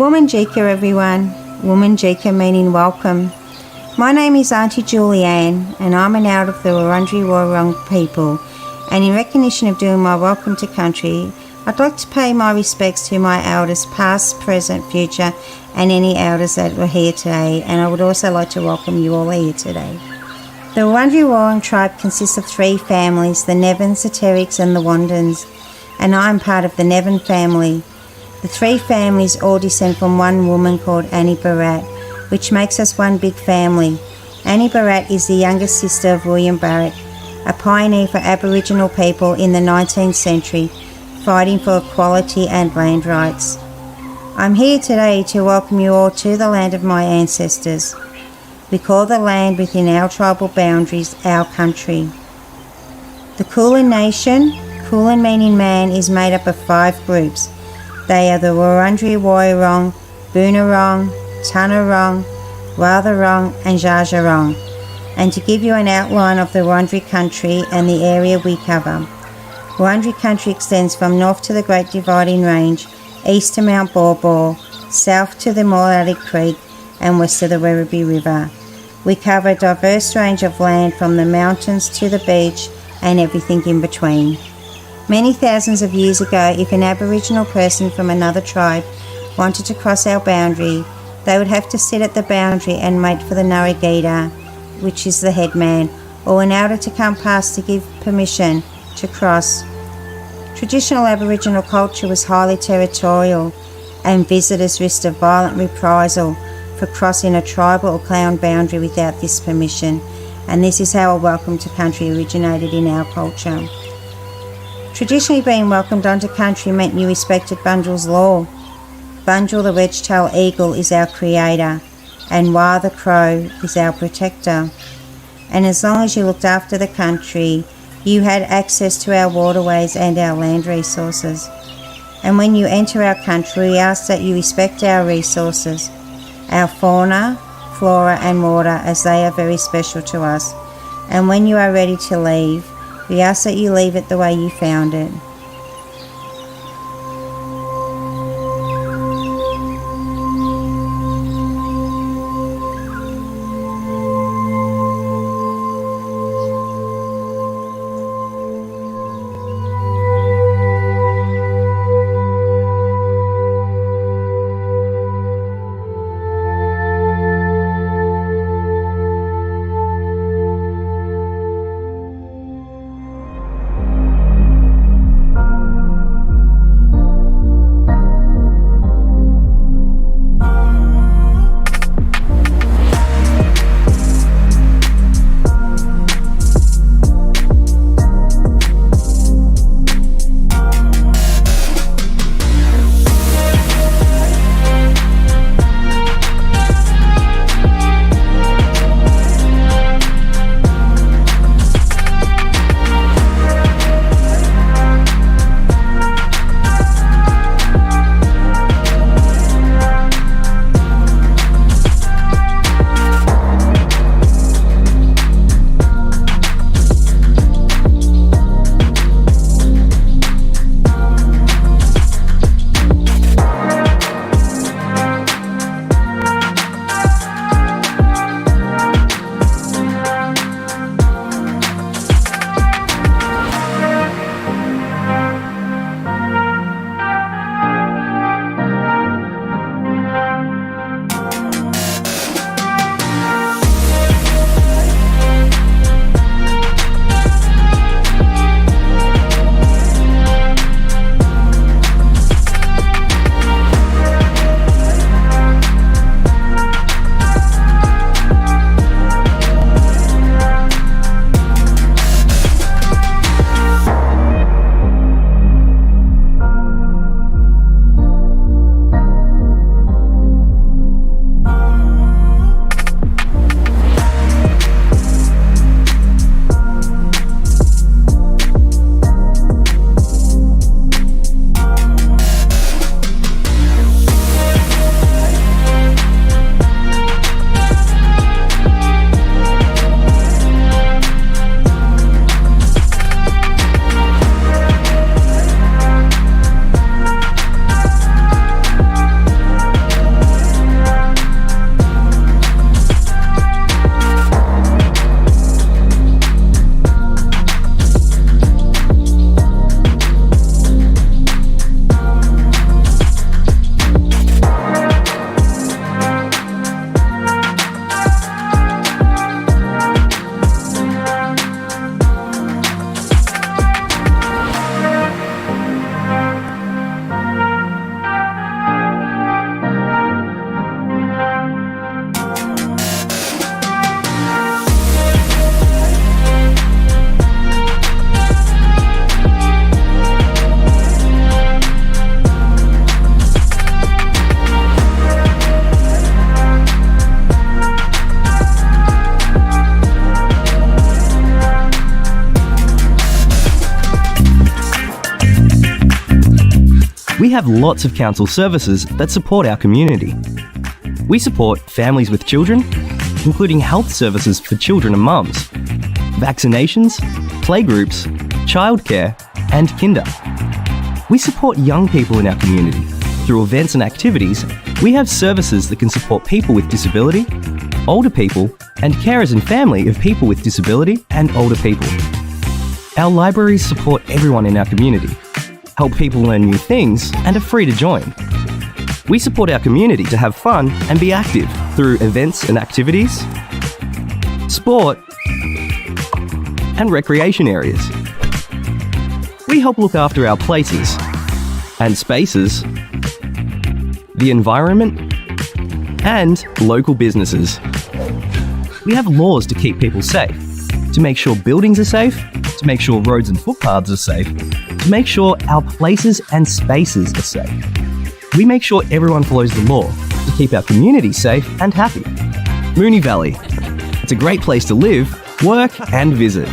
Wominjeka everyone, Wominjeka meaning welcome. My name is Auntie Julianne and I'm an elder of the Wurundjeri Woi-wurrung people, and in recognition of doing my welcome to country, I'd like to pay my respects to my elders past, present, future and any elders that were here today, and I would also like to welcome you all here today. The Wurundjeri Woi-wurrung tribe consists of three families, the Nevins, the Terricks and the Wandans, and I'm part of the Nevin family. The three families all descend from one woman called Annie Bharat, which makes us one big family. Annie Bharat is the youngest sister of William Bharat, a pioneer for Aboriginal people in the 19th century, fighting for equality and land rights. I'm here today to welcome you all to the land of my ancestors. We call the land within our tribal boundaries our country. The Kulin Nation, Kulin meaning man, is made up of 5 groups. They are the Wurundjeri Woi-wurrung, Boonwurrung, Tanarong, Wathaurong and Dja Dja Wurrung. And to give you an outline of the Wurundjeri country and the area we cover. Wurundjeri country extends from north to the Great Dividing Range, east to Mount Baw Baw, south to the Morley Creek and west to the Werribee River. We cover a diverse range of land from the mountains to the beach and everything in between. Many thousands of years ago, if an Aboriginal person from another tribe wanted to cross our boundary, they would have to sit at the boundary and wait for the Narragadah, which is the headman, or an elder to come past to give permission to cross. Traditional Aboriginal culture was highly territorial, and visitors risked a violent reprisal for crossing a tribal or clan boundary without this permission, and this is how a welcome to country originated in our culture. Traditionally, being welcomed onto country meant you respected Bunjil's law. Bunjil, the wedge-tailed eagle, is our creator, and Wah the crow is our protector. And as long as you looked after the country, you had access to our waterways and our land resources. And when you enter our country, we ask that you respect our resources, our fauna, flora and water, as they are very special to us. And when you are ready to leave, we ask that you leave it the way you found it. We have lots of council services that support our community. We support families with children, including health services for children and mums, vaccinations, playgroups, childcare, and kinder. We support young people in our community. Through events and activities, we have services that can support people with disability, older people, and carers and family of people with disability and older people. Our libraries support everyone in our community, help people learn new things, and are free to join. We support our community to have fun and be active through events and activities, sport, and recreation areas. We help look after our places and spaces, the environment, and local businesses. We have laws to keep people safe, to make sure buildings are safe, to make sure roads and footpaths are safe, to make sure our places and spaces are safe. We make sure everyone follows the law to keep our community safe and happy. Moonee Valley. It's a great place to live, work, and visit.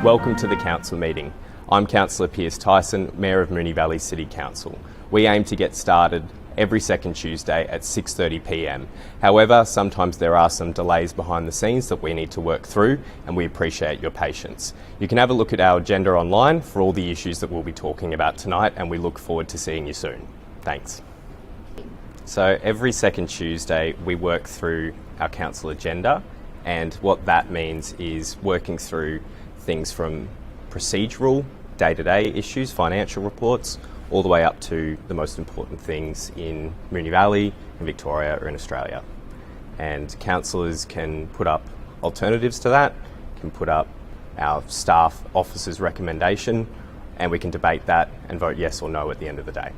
Welcome to the Council meeting. I'm Councillor Piers Tyson, Mayor of Moonee Valley City Council. We aim to get started every second Tuesday at 6:30pm. However, sometimes there are some delays behind the scenes that we need to work through, and we appreciate your patience. You can have a look at our agenda online for all the issues that we'll be talking about tonight, and we look forward to seeing you soon. Thanks. So every second Tuesday we work through our council agenda, and what that means is working through things from procedural, day-to-day issues, financial reports, all the way up to the most important things in Moonee Valley, in Victoria or in Australia. And councillors can put up alternatives to that, can put up our staff officers' recommendation, and we can debate that and vote yes or no at the end of the day.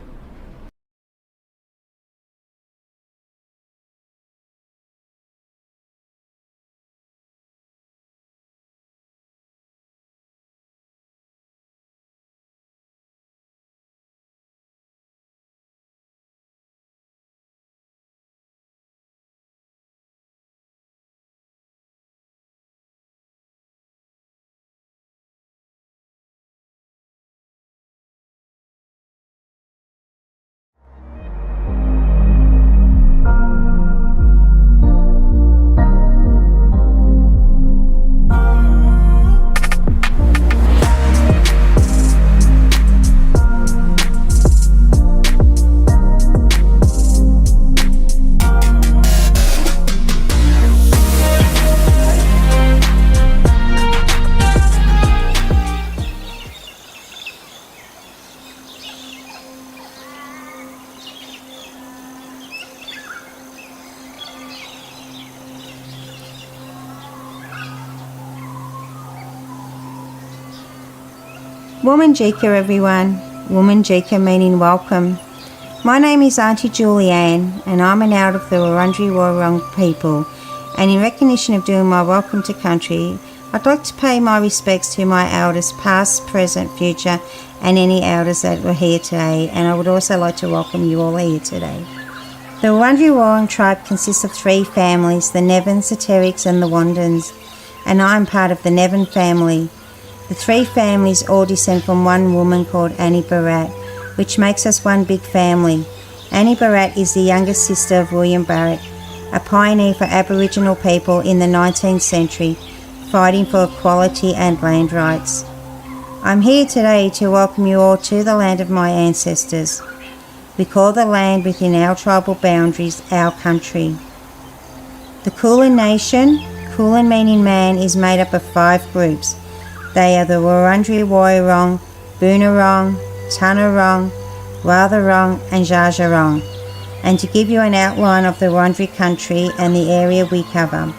Woman Jika, everyone. Woman Jika meaning welcome. My name is Auntie Julianne, and I'm an elder of the Wurundjeri Woi-wurrung people. And in recognition of doing my welcome to country, I'd like to pay my respects to my elders, past, present, future, and any elders that were here today. And I would also like to welcome you all here today. The Wurundjeri Woi-wurrung tribe consists of three families: the Nevins, the Terricks, and the Wandins. And I'm part of the Nevin family. The three families all descend from one woman called Annie Barratt, which makes us one big family. Annie Barratt is the youngest sister of William Barratt, a pioneer for Aboriginal people in the 19th century, fighting for equality and land rights. I'm here today to welcome you all to the land of my ancestors. We call the land within our tribal boundaries our country. The Kulin Nation, Kulin meaning man, is made up of 5 groups. They are the Wurundjeri Woiwurrung, Boonwurrung, Tanarong, Wathaurong and Dja Dja Wurrung. And to give you an outline of the Wurundjeri country and the area we cover.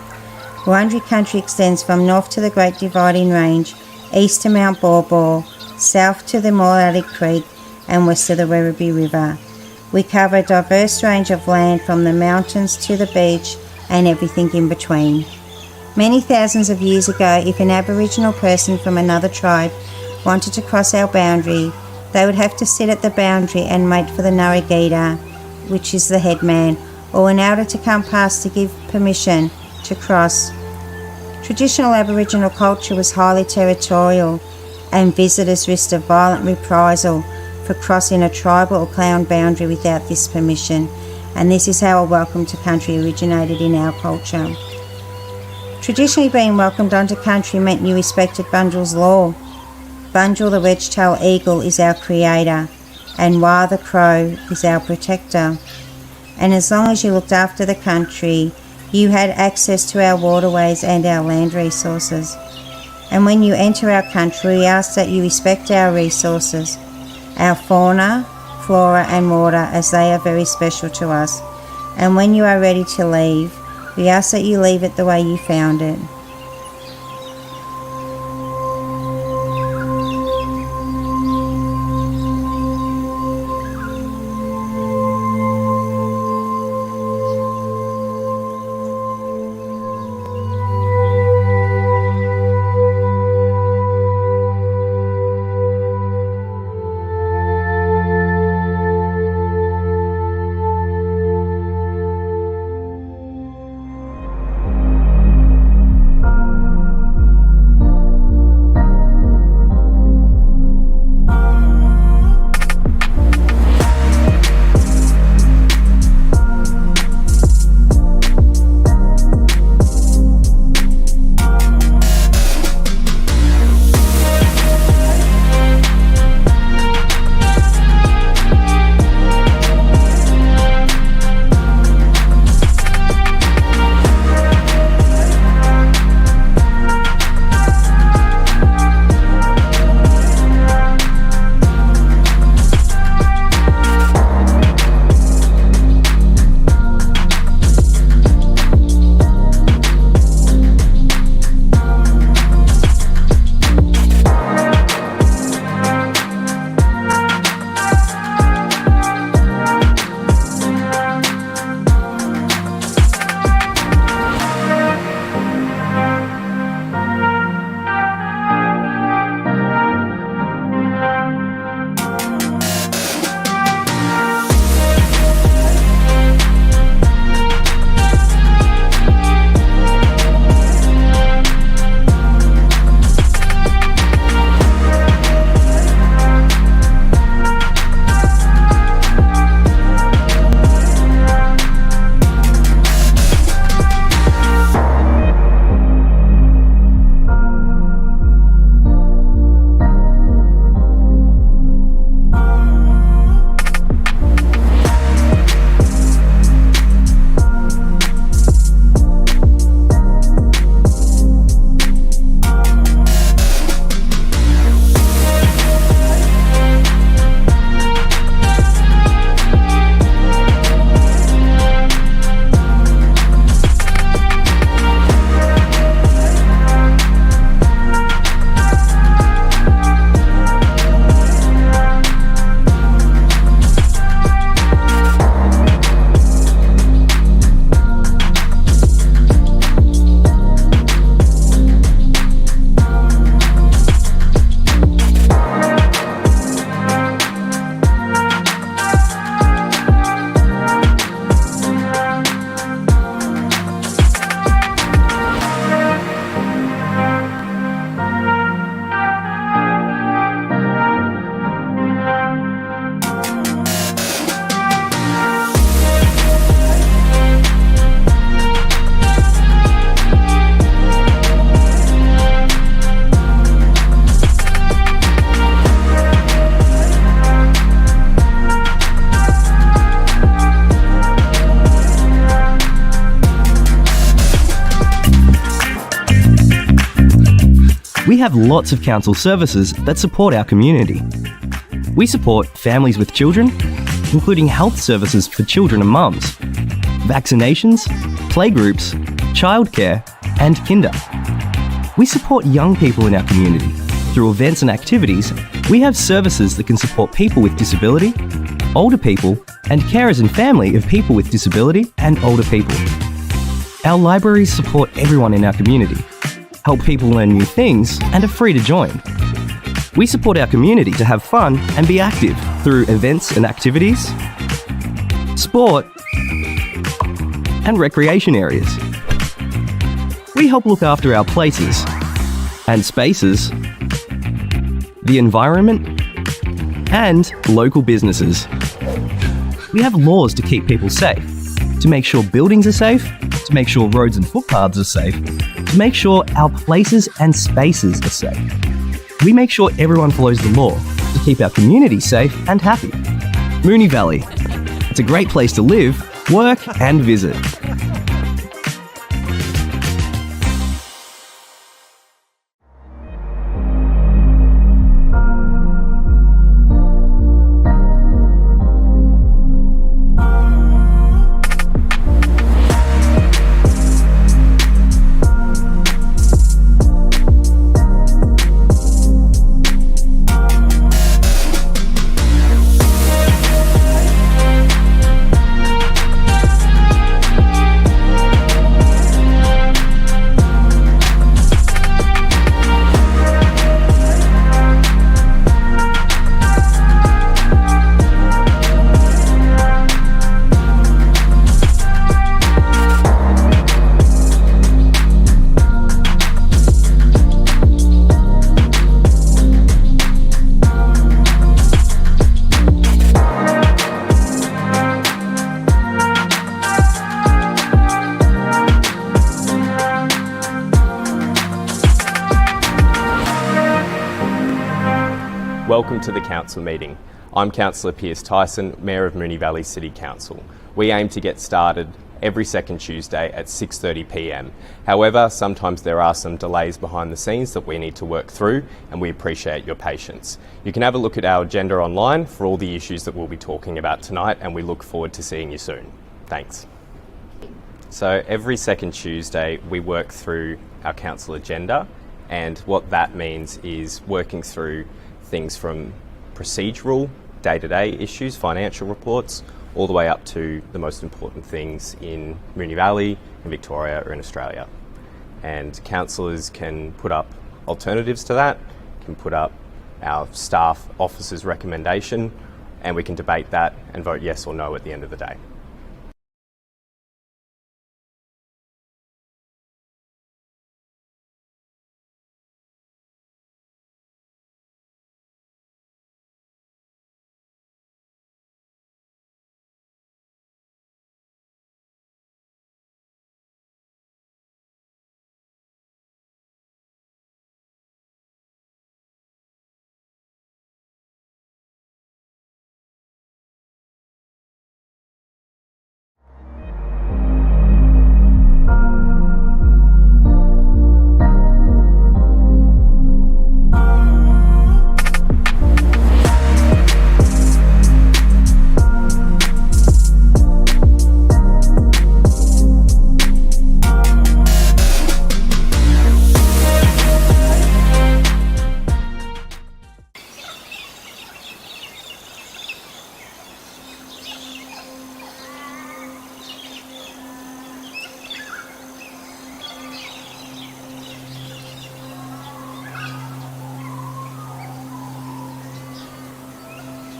Wurundjeri country extends from north to the Great Dividing Range, east to Mount Baw Baw, south to the Morley Creek and west to the Werribee River. We cover a diverse range of land from the mountains to the beach and everything in between. Many thousands of years ago, if an Aboriginal person from another tribe wanted to cross our boundary, they would have to sit at the boundary and wait for the Narragadah, which is the headman, or an elder to come past to give permission to cross. Traditional Aboriginal culture was highly territorial, and visitors risked a violent reprisal for crossing a tribal or clan boundary without this permission, and this is how a welcome to country originated in our culture. Traditionally, being welcomed onto country meant you respected Bunjil's law. Bunjil, the wedge-tailed eagle, is our creator, and Wah the crow is our protector. And as long as you looked after the country, you had access to our waterways and our land resources. And when you enter our country, we ask that you respect our resources, our fauna, flora and water, as they are very special to us. And when you are ready to leave, we ask that you leave it the way you found it. We have lots of council services that support our community. We support families with children, including health services for children and mums, vaccinations, playgroups, childcare, and kinder. We support young people in our community. Through events and activities, we have services that can support people with disability, older people, and carers and family of people with disability and older people. Our libraries support everyone in our community, help people learn new things, and are free to join. We support our community to have fun and be active through events and activities, sport, and recreation areas. We help look after our places and spaces, the environment, and local businesses. We have laws to keep people safe, to make sure buildings are safe, to make sure roads and footpaths are safe, to make sure our places and spaces are safe. We make sure everyone follows the law to keep our community safe and happy. Moonee Valley. It's a great place to live, work, and visit. Welcome to the Council meeting. I'm Councillor Piers Tyson, Mayor of Moonee Valley City Council. We aim to get started every second Tuesday at 6:30 p.m. However, sometimes there are some delays behind the scenes that we need to work through, and we appreciate your patience. You can have a look at our agenda online for all the issues that we'll be talking about tonight, and we look forward to seeing you soon. Thanks. So every second Tuesday we work through our council agenda, and what that means is working through things from procedural, day-to-day issues, financial reports, all the way up to the most important things in Moonee Valley, in Victoria or in Australia. And councillors can put up alternatives to that, can put up our staff officers' recommendation, and we can debate that and vote yes or no at the end of the day.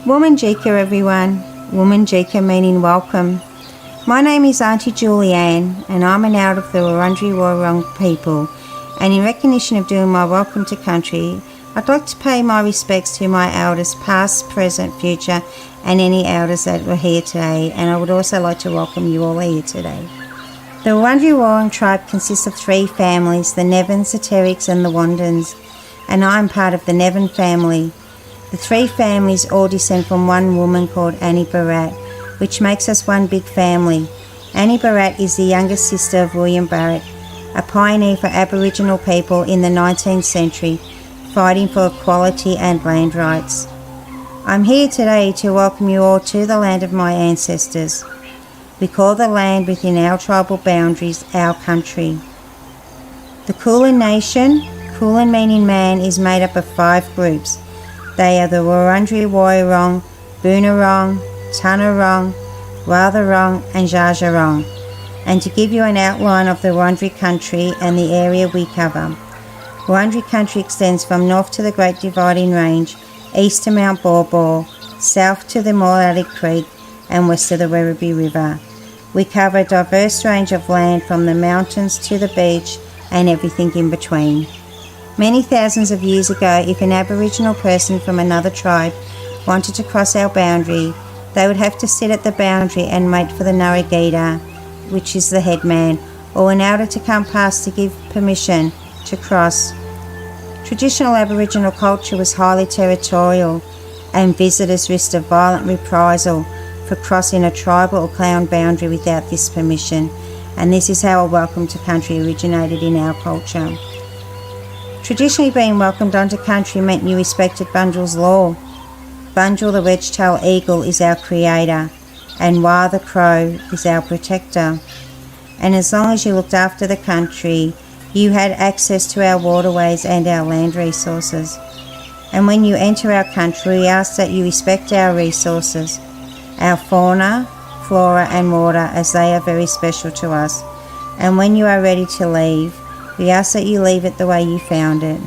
Woman Jika, everyone. Woman Jika meaning welcome. My name is Auntie Julianne, and I'm an elder of the Wurundjeri Woi-wurrung people, and in recognition of doing my welcome to country, I'd like to pay my respects to my elders past, present, future, and any elders that were here today, and I would also like to welcome you all here today. The Wurundjeri Woi-wurrung tribe consists of 3 families, the Nevins, the Terricks and the Wandans, and I'm part of the Nevin family. The 3 families all descend from one woman called Annie Barratt, which makes us one big family. Annie Barratt is the youngest sister of William Barratt, a pioneer for Aboriginal people in the 19th century, fighting for equality and land rights. I'm here today to welcome you all to the land of my ancestors. We call the land within our tribal boundaries our country. The Kulin Nation, Kulin meaning man, is made up of 5 groups. They are the Wurundjeri Woiwurrung, Boonwurrung, Tanarong, Wathaurong and Dja Dja Wurrung. And to give you an outline of the Wurundjeri country and the area we cover. Wurundjeri country extends from north to the Great Dividing Range, east to Mount Baw Baw, south to the Moolally Creek and west to the Werribee River. We cover a diverse range of land from the mountains to the beach and everything in between. Many thousands of years ago, if an Aboriginal person from another tribe wanted to cross our boundary, they would have to sit at the boundary and wait for the Narragadah, which is the headman, or an elder to come past to give permission to cross. Traditional Aboriginal culture was highly territorial, and visitors risked a violent reprisal for crossing a tribal or clan boundary without this permission, and this is how a welcome to country originated in our culture. Traditionally, being welcomed onto country meant you respected Bunjil's law. Bunjil the wedge-tailed eagle is our creator, and Wah the crow is our protector. And as long as you looked after the country, you had access to our waterways and our land resources. And when you enter our country, we ask that you respect our resources, our fauna, flora and water, as they are very special to us. And when you are ready to leave, we ask that you leave it the way you found it.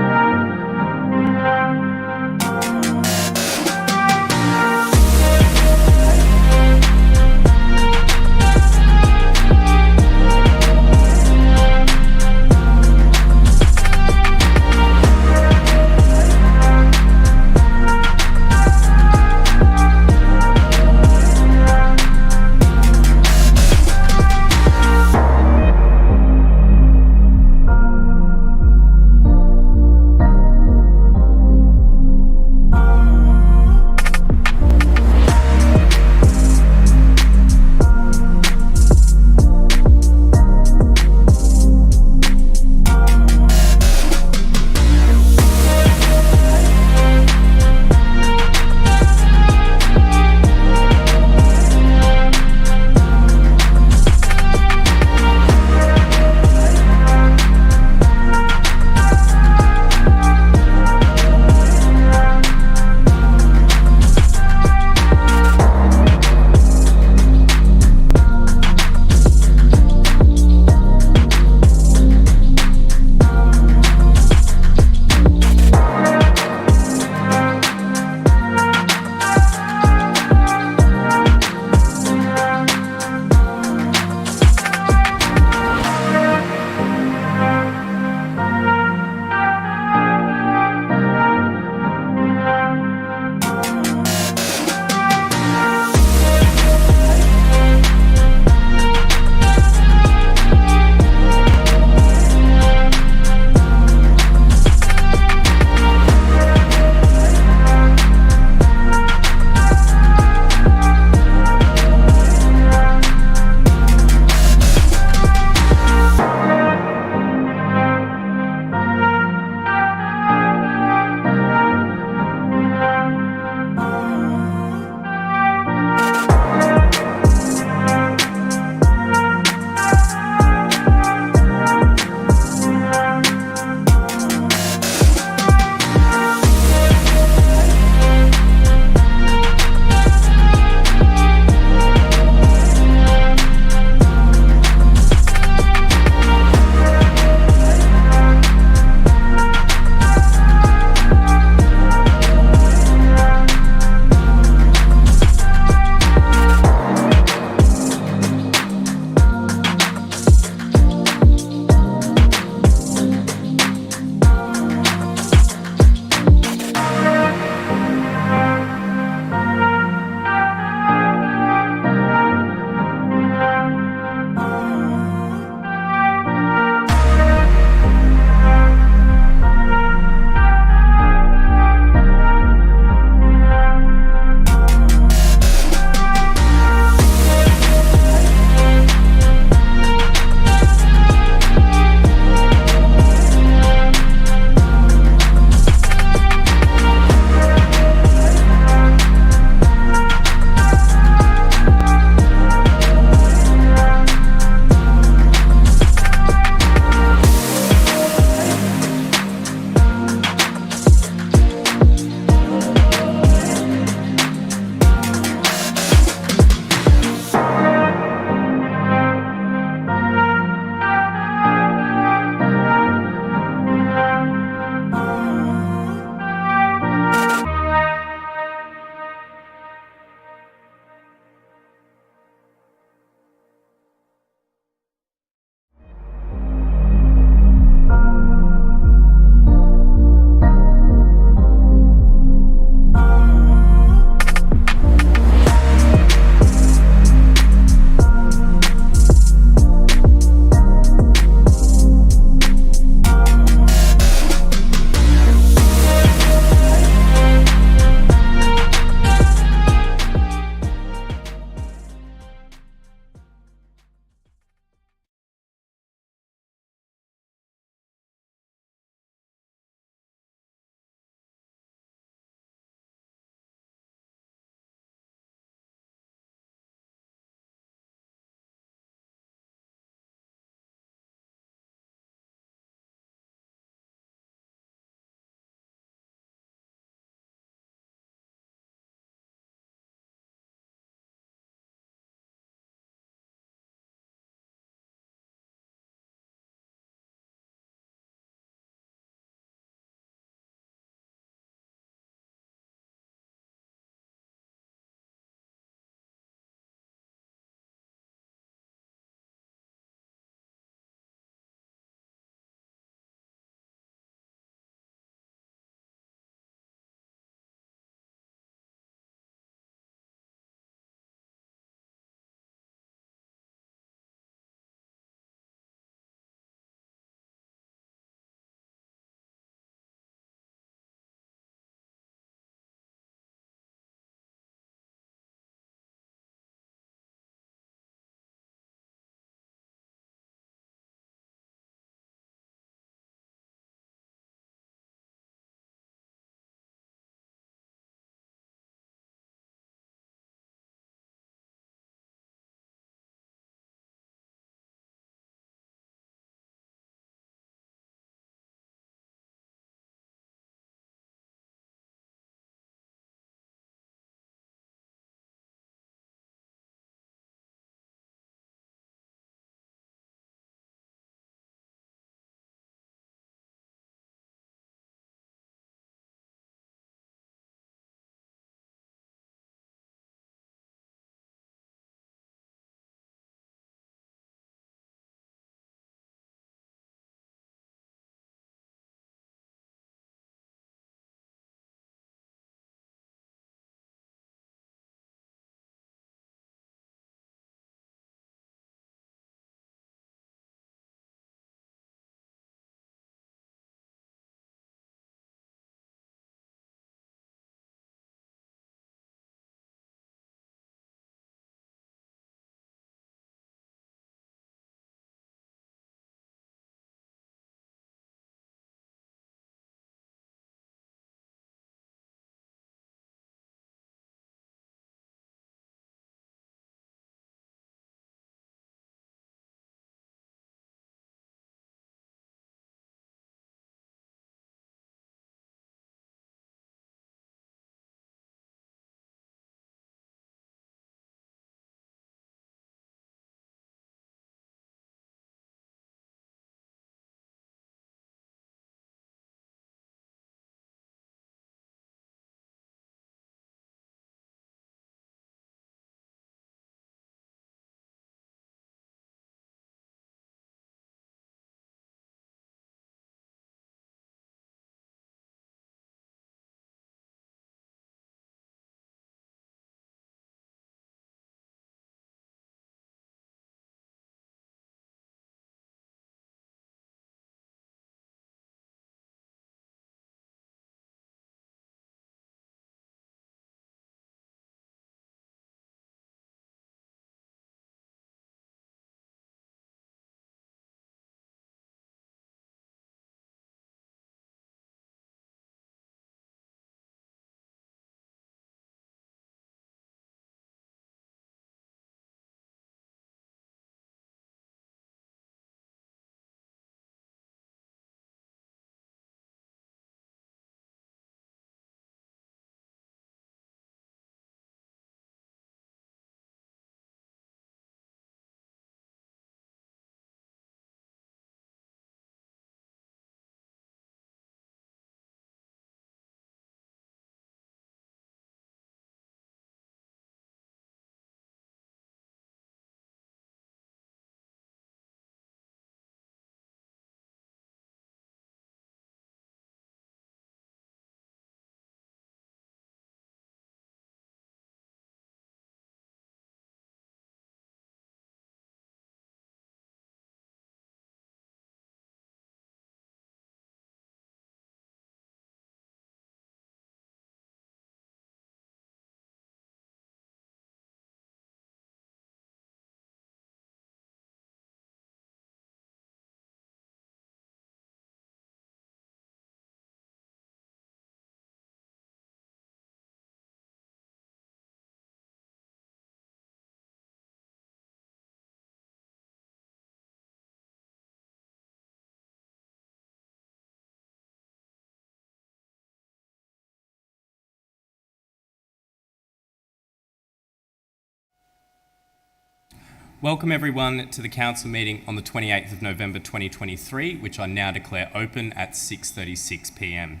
Welcome everyone to the Council meeting on the 28th of November 2023, which I now declare open at 6:36 p.m.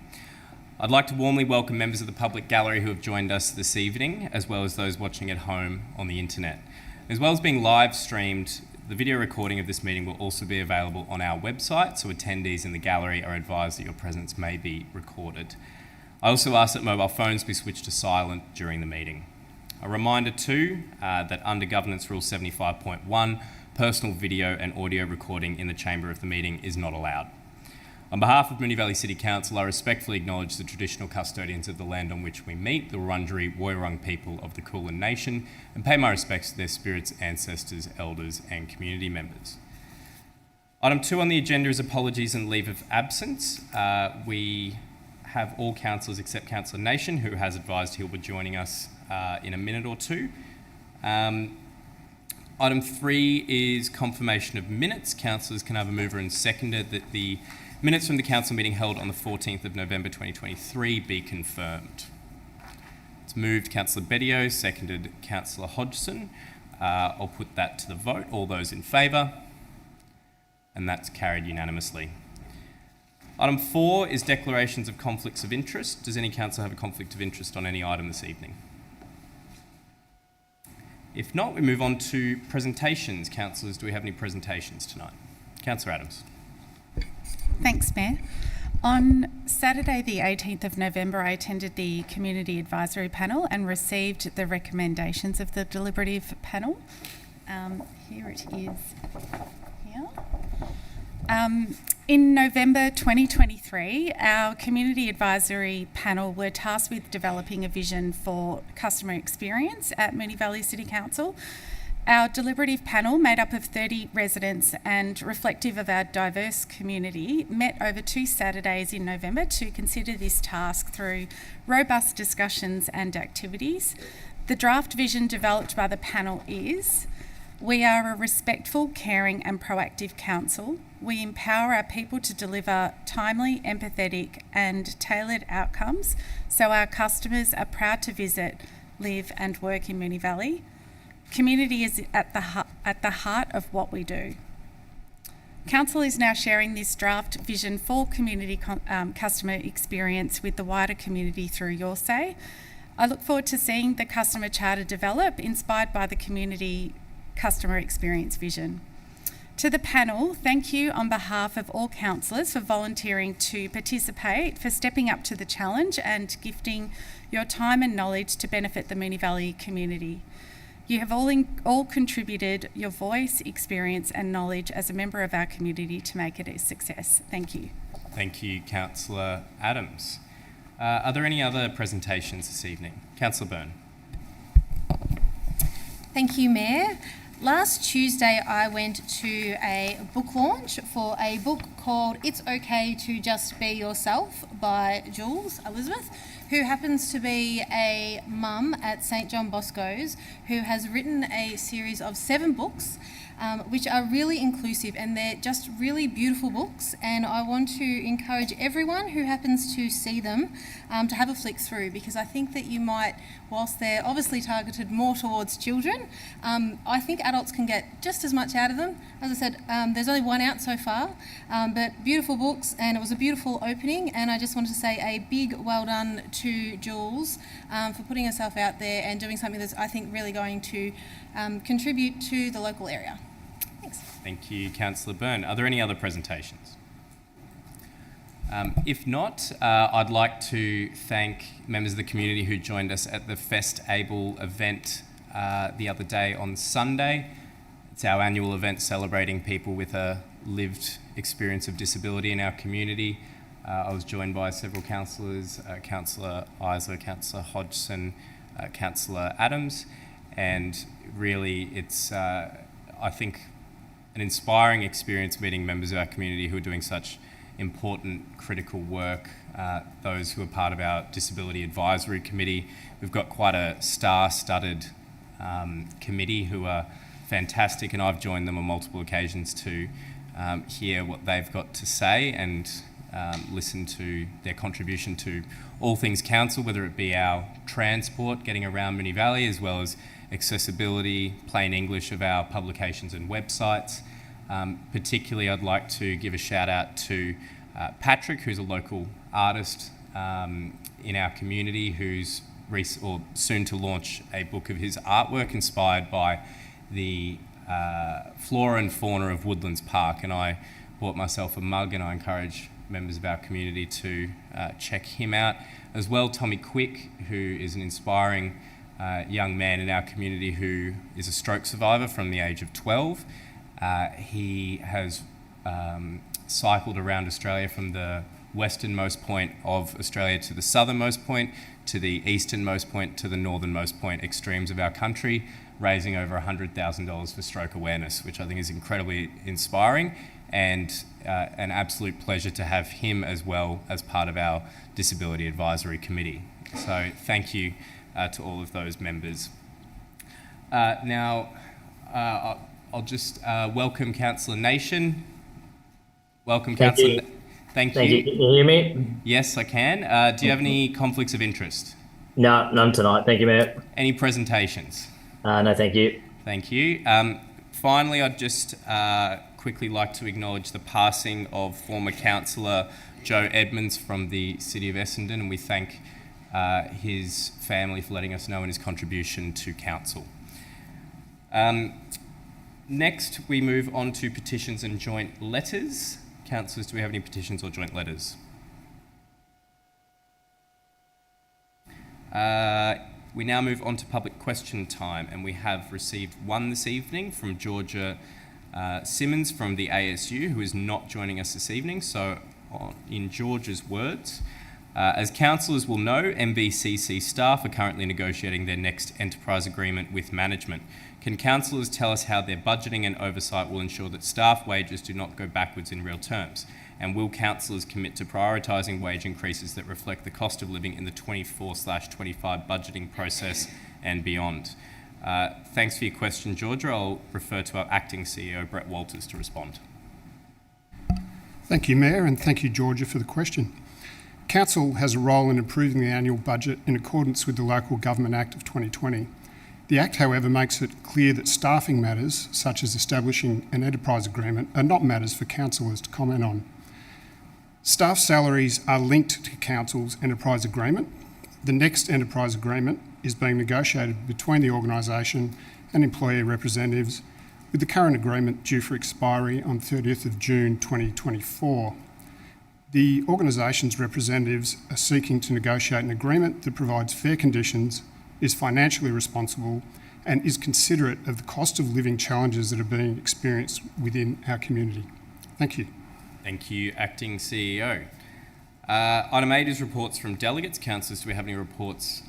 I'd like to warmly welcome members of the public gallery who have joined us this evening, as well as those watching at home on the internet. As well as being live streamed, the video recording of this meeting will also be available on our website, so attendees in the gallery are advised that your presence may be recorded. I also ask that mobile phones be switched to silent during the meeting. A reminder too that under Governance Rule 75.1, personal video and audio recording in the chamber of the meeting is not allowed. On behalf of Moonee Valley City Council, I respectfully acknowledge the traditional custodians of the land on which we meet, the Wurundjeri Woiwurrung people of the Kulin Nation, and pay my respects to their spirits, ancestors, elders and community members. Item 2 on the agenda is apologies and leave of absence. We have all councillors except Councillor Nation, who has advised he'll be joining us in a minute or two. Item 3 is confirmation of minutes. Councillors can have a mover and seconder that the minutes from the council meeting held on the 14th of November 2023 be confirmed. It's moved Councillor Bedio, seconded Councillor Hodgson. I'll put that to the vote. All those in favour? And that's carried unanimously. Item 4 is declarations of conflicts of interest. Does any councillor have a conflict of interest on any item this evening? If not, we move on to presentations. Councillors, do we have any presentations tonight? Councillor Adams. Thanks, Mayor. On Saturday the 18th of November, I attended the Community Advisory Panel and received the recommendations of the deliberative panel. Here it is. Here. In November 2023, our Community Advisory Panel were tasked with developing a vision for customer experience at Moonee Valley City Council. Our deliberative panel, made up of 30 residents and reflective of our diverse community, met over 2 Saturdays in November to consider this task through robust discussions and activities. The draft vision developed by the panel is: we are a respectful, caring and proactive council. We empower our people to deliver timely, empathetic and tailored outcomes so our customers are proud to visit, live and work in Moonee Valley. Community is at the heart of what we do. Council is now sharing this draft vision for community customer experience with the wider community through Your Say. I look forward to seeing the customer charter develop, inspired by the community customer experience vision. To the panel, thank you on behalf of all councillors for volunteering to participate, for stepping up to the challenge and gifting your time and knowledge to benefit the Moonee Valley community. You have all contributed your voice, experience and knowledge as a member of our community to make it a success. Thank you. Thank you, Councillor Adams. Are there any other presentations this evening? Councillor Byrne. Thank you, Mayor. Last Tuesday, I went to a book launch for a book called It's Okay to Just Be Yourself by Jules Elizabeth, who happens to be a mum at St John Bosco's, who has written a series of 7 books, which are really inclusive, and they're just really beautiful books, and I want to encourage everyone who happens to see them to have a flick through, because I think that you might, whilst they're obviously targeted more towards children, I think adults can get just as much out of them. As I said, there's only 1 out so far, but beautiful books, and it was a beautiful opening, and I just wanted to say a big well done to Jules for putting herself out there and doing something that's, I think, really going to contribute to the local area. Thanks. Thank you, Councillor Byrne. Are there any other presentations? If not, I'd like to thank members of the community who joined us at the Fest Able event the other day on Sunday. It's our annual event celebrating people with a lived experience of disability in our community. I was joined by several councillors, Councillor Isler, Councillor Hodgson, Councillor Adams, and really it's, I think, an inspiring experience meeting members of our community who are doing such important, critical work, those who are part of our Disability Advisory Committee. We've got quite a star-studded committee who are fantastic, and I've joined them on multiple occasions to hear what they've got to say and listen to their contribution to all things council, whether it be our transport, getting around Moonee Valley, as well as accessibility, plain English of our publications and websites. Particularly, I'd like to give a shout out to Patrick, who's a local artist in our community, who's soon to launch a book of his artwork inspired by the flora and fauna of Woodlands Park. And I bought myself a mug, and I encourage members of our community to check him out. As well, Tommy Quick, who is an inspiring young man in our community who is a stroke survivor from the age of 12. He has cycled around Australia from the westernmost point of Australia to the southernmost point, to the easternmost point, to the northernmost point extremes of our country, raising over $100,000 for stroke awareness, which I think is incredibly inspiring, and an absolute pleasure to have him as well as part of our Disability Advisory Committee. So thank you to all of those members. Now, I'll just welcome Councillor Nation. Welcome, Councillor. Thank you. Can you hear me? Yes, I can. Do you have any conflicts of interest? No, none tonight. Thank you, Mayor. Any presentations? No, thank you. Thank you. Finally, I'd just quickly like to acknowledge the passing of former Councillor Joe Edmonds from the City of Essendon, and we thank his family for letting us know and his contribution to Council. Next, we move on to petitions and joint letters. Councillors, do we have any petitions or joint letters? We now move on to public question time, and we have received one this evening from Georgia Simmons from the ASU, who is not joining us this evening. So, in Georgia's words, as councillors will know, MVCC staff are currently negotiating their next enterprise agreement with management. Can councillors tell us how their budgeting and oversight will ensure that staff wages do not go backwards in real terms? And will councillors commit to prioritising wage increases that reflect the cost of living in the 24/25 budgeting process and beyond? Thanks for your question, Georgia. I'll refer to our Acting CEO, Brett Walters, to respond. Thank you, Mayor, and thank you, Georgia, for the question. Council has a role in approving the annual budget in accordance with the Local Government Act of 2020. The Act, however, makes it clear that staffing matters, such as establishing an enterprise agreement, are not matters for councillors to comment on. Staff salaries are linked to Council's enterprise agreement. The next enterprise agreement is being negotiated between the organisation and employee representatives, with the current agreement due for expiry on 30th of June 2024. The organisation's representatives are seeking to negotiate an agreement that provides fair conditions, is financially responsible, and is considerate of the cost of living challenges that are being experienced within our community. Thank you. Thank you, Acting CEO. Item 8 is reports from delegates. Councillors, do we have any reports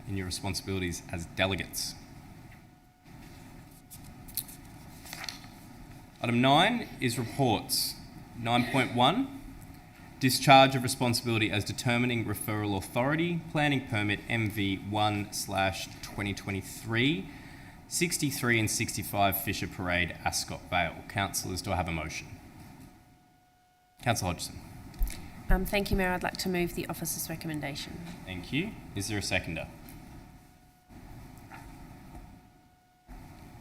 in your responsibilities as delegates? Item 9 is reports. 9.1, discharge of responsibility as determining referral authority, planning permit MV1/2023, 63 and 65 Fisher Parade, Ascot Vale. Councillors, do I have a motion? Councillor Hodgson. Thank you, Mayor. I'd like to move the officer's recommendation. Thank you. Is there a seconder?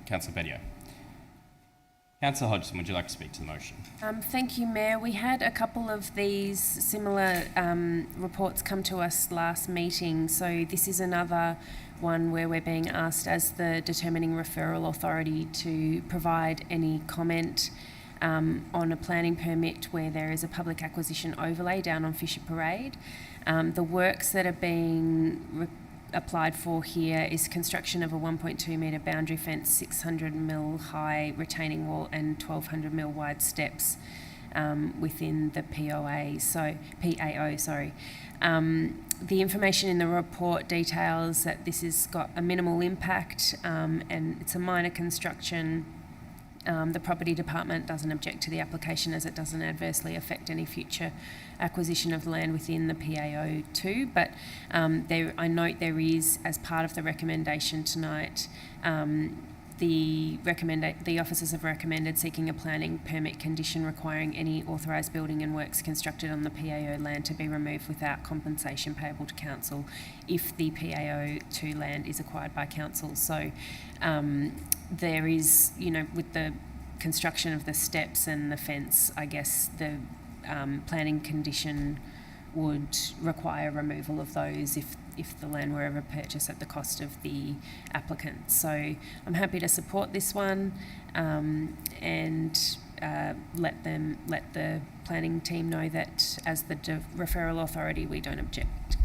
Councillor Bedio. Councillor Hodgson, would you like to speak to the motion? Thank you, Mayor. We had a couple of these similar reports come to us last meeting, so this is another one where we're being asked as the determining referral authority to provide any comment on a planning permit where there is a public acquisition overlay down on Fisher Parade. The works that are being applied for here is construction of a 1.2 metre boundary fence, 600 mil high retaining wall and 1200 mil wide steps within the PAO. The information in the report details that this has got a minimal impact and it's a minor construction. The property department doesn't object to the application as it doesn't adversely affect any future acquisition of land within the PAO too, but I note there is, as part of the recommendation tonight, the officers have recommended seeking a planning permit condition requiring any authorised building and works constructed on the PAO land to be removed without compensation payable to council if the PAO2 land is acquired by council. So there is, with the construction of the steps and the fence, I guess the planning condition would require removal of those if the land were ever purchased at the cost of the applicant. So I'm happy to support this one and let the planning team know that as the referral authority we don't object.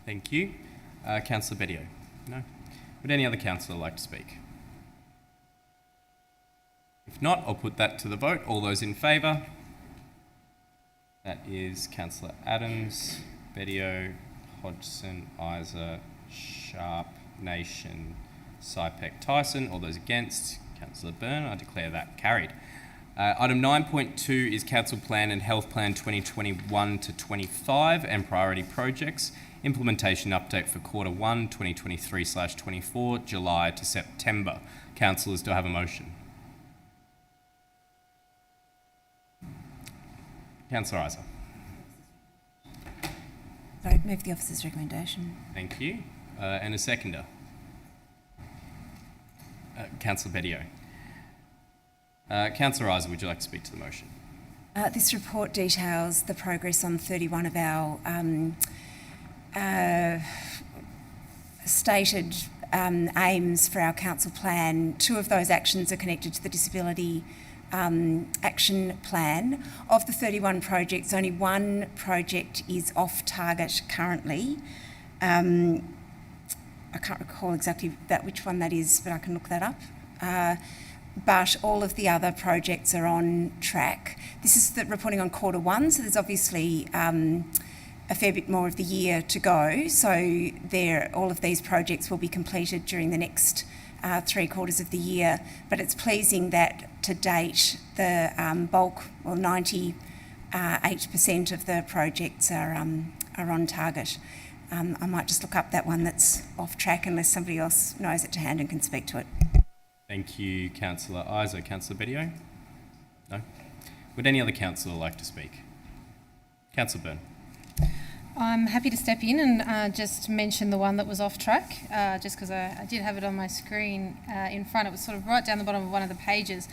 Thank you. Councillor Bedio? No? Would any other councillor like to speak? If not, I'll put that to the vote. All those in favour? That is Councillor Adams, Bedio, Hodgson, Isa, Sharp, Nation, Sypek, Tyson. All those against? Councillor Byrne. I declare that carried. Item 9.2 is Council Plan and Health Plan 2021 to 25 and priority projects. Implementation update for Q1 2023/24, July to September. Councillors, do I have a motion? Councillor Isa. Sorry, move the officer's recommendation. Thank you. And a seconder? Councillor Bedio. Councillor Isa, would you like to speak to the motion? This report details the progress on 31 of our stated aims for our council plan. 2 of those actions are connected to the disability action plan. Of the 31 projects, only 1 project is off target currently. I can't recall exactly which one that is, but I can look that up. But all of the other projects are on track. This is the reporting on Q1, so there's obviously a fair bit more of the year to go. So all of these projects will be completed during the next 3 quarters of the year. But it's pleasing that to date the bulk, well, 98% of the projects are on target. I might just look up that one that's off track unless somebody else knows it to hand and can speak to it. Thank you, Councillor Isa. Councillor Bedio? No? Would any other councillor like to speak? Councillor Byrne. I'm happy to step in and just mention the one that was off track, just because I did have it on my screen in front. It was sort of right down the bottom of one of the pages,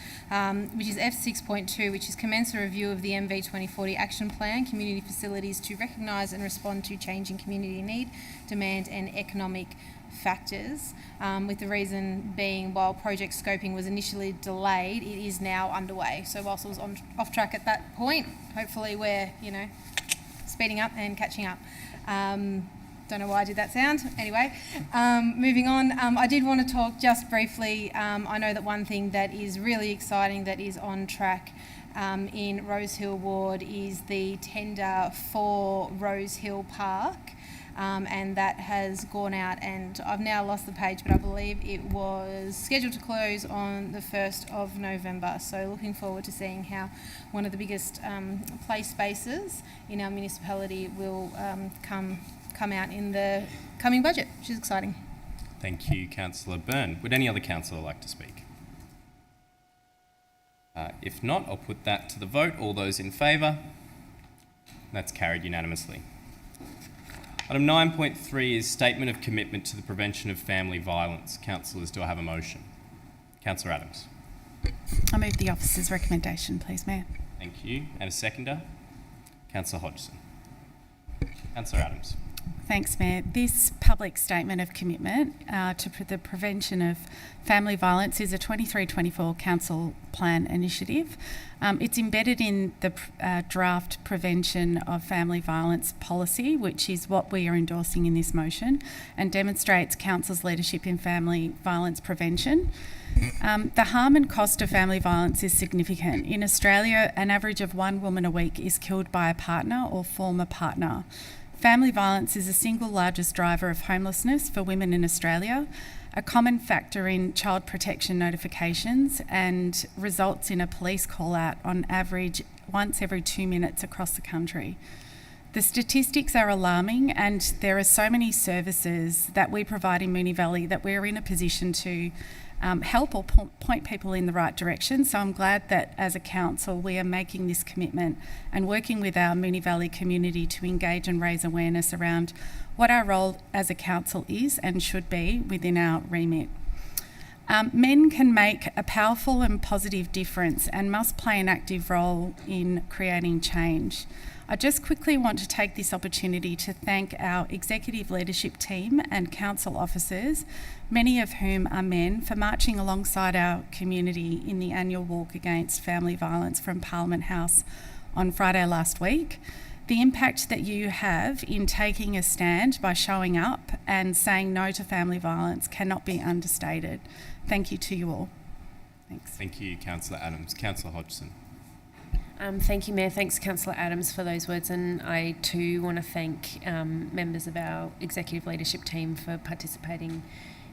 which is F6.2, which is commence a review of the MV 2040 Action Plan, community facilities to recognise and respond to changing community need, demand and economic factors, with the reason being while project scoping was initially delayed, it is now underway. So whilst it was off track at that point, hopefully we're, speeding up and catching up. Don't know why I did that sound. Anyway, moving on. I did want to talk just briefly. I know that one thing that is really exciting that is on track in Rosehill Ward is the tender for Rosehill Park. And that has gone out, and I've now lost the page, but I believe it was scheduled to close on the 1st of November. So looking forward to seeing how one of the biggest play spaces in our municipality will come out in the coming budget, which is exciting. Thank you, Councillor Byrne. Would any other councillor like to speak? If not, I'll put that to the vote. All those in favour? That's carried unanimously. Item 9.3 is Statement of Commitment to the Prevention of Family Violence. Councillors, do I have a motion? Councillor Adams. I move the officer's recommendation, please, Mayor. Thank you. And a seconder? Councillor Hodgson. Councillor Adams. Thanks, Mayor. This public statement of commitment to the prevention of family violence is a 23-24 council plan initiative. It's embedded in the draft prevention of family violence policy, which is what we are endorsing in this motion, and demonstrates council's leadership in family violence prevention. The harm and cost of family violence is significant. In Australia, an average of 1 woman a week is killed by a partner or former partner. Family violence is the single largest driver of homelessness for women in Australia, a common factor in child protection notifications, and results in a police call-out on average once every 2 minutes across the country. The statistics are alarming, and there are so many services that we provide in Moonee Valley that we're in a position to help or point people in the right direction. So I'm glad that as a council we are making this commitment and working with our Moonee Valley community to engage and raise awareness around what our role as a council is and should be within our remit. Men can make a powerful and positive difference and must play an active role in creating change. I just quickly want to take this opportunity to thank our executive leadership team and council officers, many of whom are men, for marching alongside our community in the annual walk against family violence from Parliament House on Friday last week. The impact that you have in taking a stand by showing up and saying no to family violence cannot be understated. Thank you to you all. Thanks. Thank you, Councillor Adams. Councillor Hodgson. Thank you, Mayor. Thanks, Councillor Adams, for those words. And I too want to thank members of our executive leadership team for participating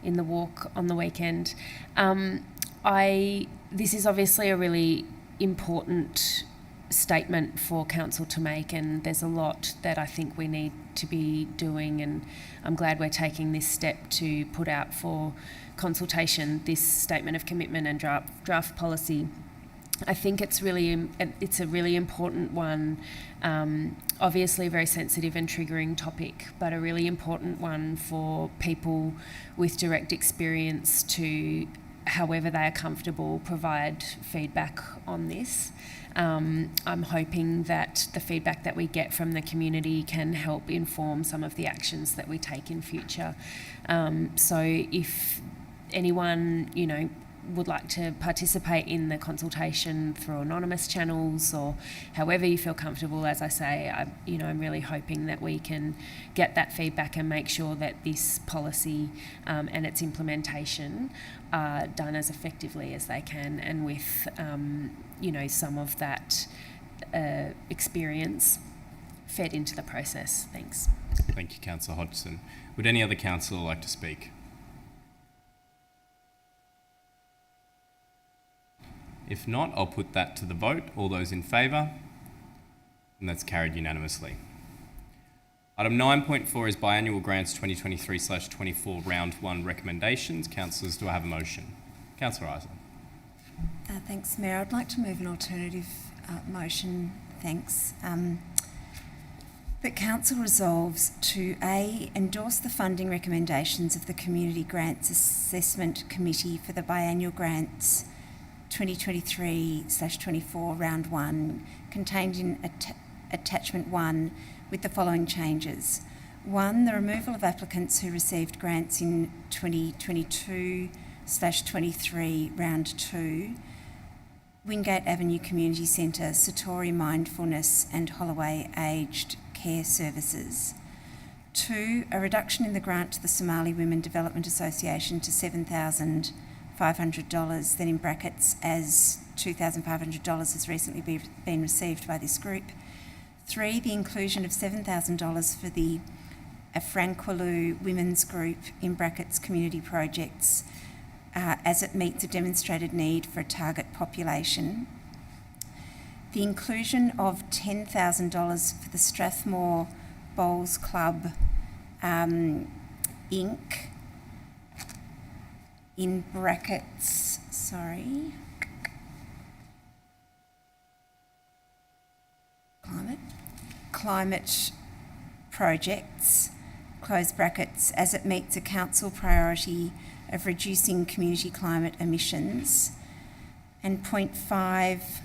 in the walk on the weekend. This is obviously a really important statement for council to make, and there's a lot that I think we need to be doing, and I'm glad we're taking this step to put out for consultation this statement of commitment and draft policy. I think it's a really important one, obviously a very sensitive and triggering topic, but a really important one for people with direct experience to, however they are comfortable, provide feedback on this. I'm hoping that the feedback that we get from the community can help inform some of the actions that we take in future. So if anyone, would like to participate in the consultation through anonymous channels or however you feel comfortable, as I say, I'm really hoping that we can get that feedback and make sure that this policy and its implementation are done as effectively as they can, and with some of that experience fed into the process. Thanks. Thank you, Councillor Hodgson. Would any other councillor like to speak? If not, I'll put that to the vote. All those in favour? And that's carried unanimously. Item 9.4 is biannual grants 2023/24 round 1 recommendations. Councillors, do I have a motion? Councillor Isla. Thanks, Mayor. I'd like to move an alternative motion, thanks. That Council resolves to A, endorse the funding recommendations of the Community Grants Assessment Committee for the biannual grants 2023/24 round 1 contained in attachment 1 with the following changes. 1, the removal of applicants who received grants in 2022/23 round 2, Wingate Avenue Community Centre, Satori Mindfulness and Holloway Aged Care Services. 2, a reduction in the grant to the Somali Women Development Association to $7,500, then in brackets as $2,500 has recently been received by this group. 3, the inclusion of $7,000 for the Afranquilu Women's Group, in brackets community projects, as it meets a demonstrated need for a target population. The inclusion of $10,000 for the Strathmore Bowls Club, Inc., in brackets, climate projects, close brackets, as it meets a council priority of reducing community climate emissions. And point 5,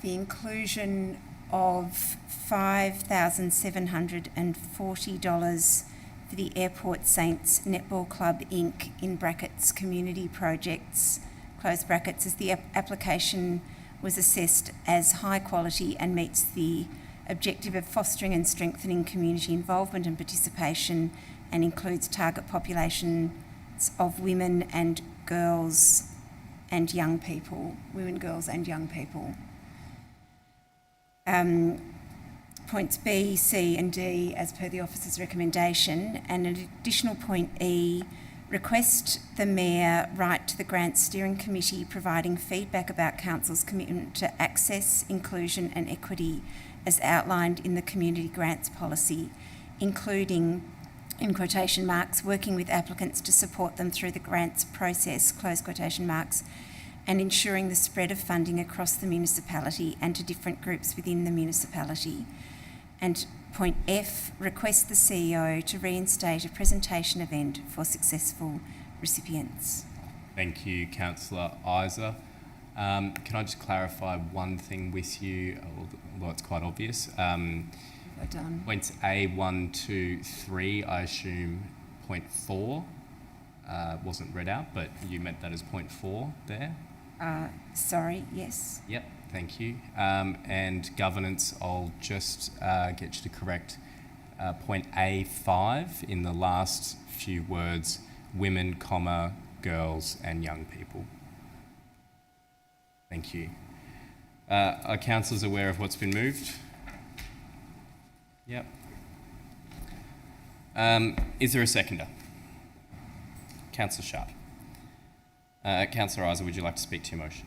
the inclusion of $5,740 for the Airport Saints Netball Club Inc., in brackets community projects, close brackets, as the application was assessed as high quality and meets the objective of fostering and strengthening community involvement and participation, and includes target populations of women, girls and young people. Points B, C and D as per the officer's recommendation, and an additional point E, request the Mayor write to the Grants Steering Committee providing feedback about Council's commitment to access, inclusion and equity as outlined in the Community Grants Policy, including, in quotation marks, working with applicants to support them through the grants process, close quotation marks, and ensuring the spread of funding across the municipality and to different groups within the municipality. And point F, request the CEO to reinstate a presentation event for successful recipients. Thank you, Councillor Isa. Can I just clarify one thing with you, although it's quite obvious? Well done. Points A, 1, 2, 3, I assume point 4 wasn't read out, but you meant that as point 4 there? Sorry, yes. Yep, thank you. And governance, I'll just get you to correct point A5 in the last few words, women, comma, girls and young people. Thank you. Are councillors aware of what's been moved? Yep. Is there a seconder? Councillor Sharp. Councillor Isa, would you like to speak to your motion?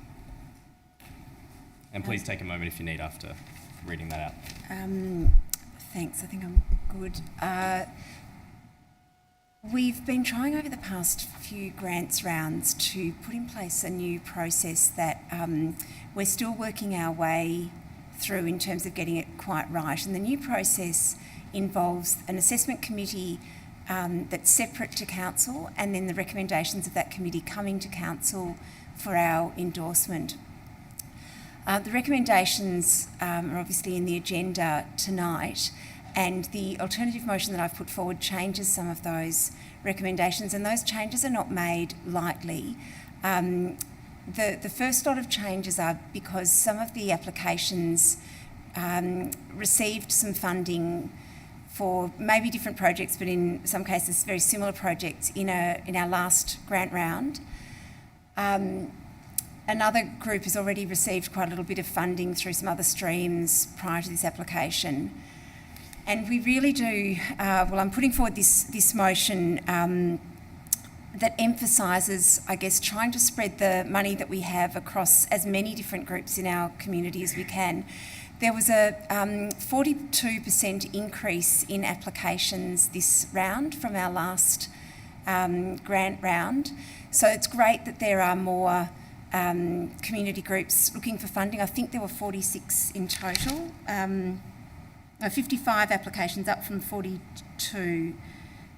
And please take a moment if you need after reading that out. Thanks, I think I'm good. We've been trying over the past few grants rounds to put in place a new process that we're still working our way through in terms of getting it quite right. And the new process involves an assessment committee that's separate to council, and then the recommendations of that committee coming to council for our endorsement. The recommendations are obviously in the agenda tonight, and the alternative motion that I've put forward changes some of those recommendations, and those changes are not made lightly. The first lot of changes are because some of the applications received some funding for maybe different projects, but in some cases very similar projects in our last grant round. Another group has already received quite a little bit of funding through some other streams prior to this application. And we really do, I'm putting forward this motion that emphasises, I guess, trying to spread the money that we have across as many different groups in our community as we can. There was a 42% increase in applications this round from our last grant round. So it's great that there are more community groups looking for funding. I think there were 46 in total. 55 applications, up from 42.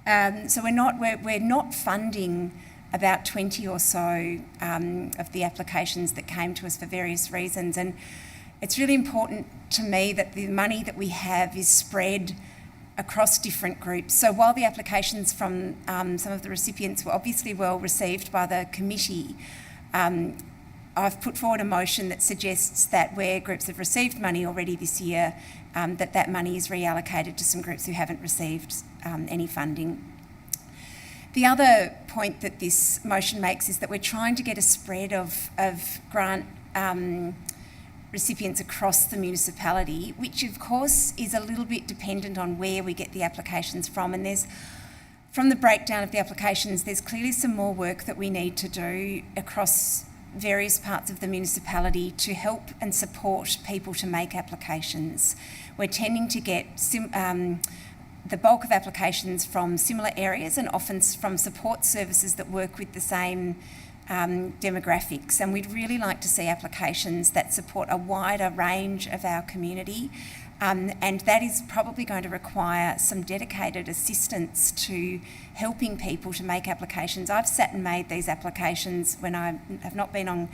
So we're not funding about 20 or so of the applications that came to us for various reasons. And it's really important to me that the money that we have is spread across different groups. So while the applications from some of the recipients were obviously well received by the committee, I've put forward a motion that suggests that where groups have received money already this year, that money is reallocated to some groups who haven't received any funding. The other point that this motion makes is that we're trying to get a spread of grant recipients across the municipality, which of course is a little bit dependent on where we get the applications from. And from the breakdown of the applications, there's clearly some more work that we need to do across various parts of the municipality to help and support people to make applications. We're tending to get the bulk of applications from similar areas and often from support services that work with the same demographics, and we'd really like to see applications that support a wider range of our community, and that is probably going to require some dedicated assistance to helping people to make applications. I've sat and made these applications when I have not been on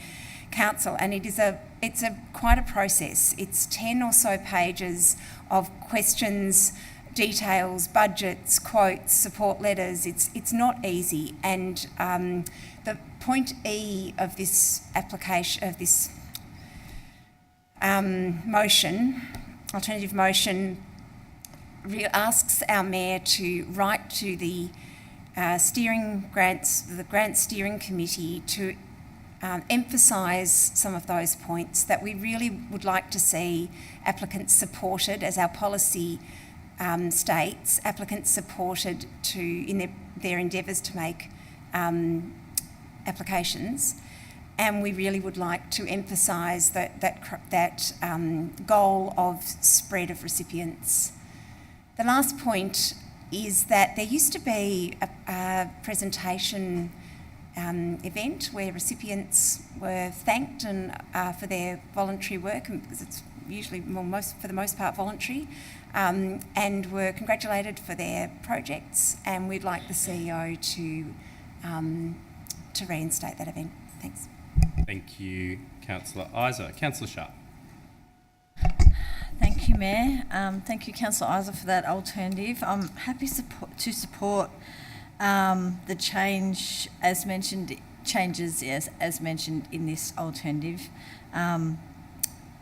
council, and it's quite a process. It's 10 or so pages of questions, details, budgets, quotes, support letters. It's not easy, and the point E of this application, of this alternative motion, asks our mayor to write to the grant steering committee to emphasise some of those points, that we really would like to see applicants supported, as our policy states, applicants supported in their endeavours to make applications, and we really would like to emphasise that goal of spread of recipients. The last point is that there used to be a presentation event where recipients were thanked and for their voluntary work, because it's usually for the most part voluntary, and were congratulated for their projects, and we'd like the CEO to reinstate that event. Thanks. Thank you, Councillor Isa. Councillor Sharp. Thank you, Mayor. Thank you, Councillor Isa, for that alternative. I'm happy to support the changes as mentioned in this alternative,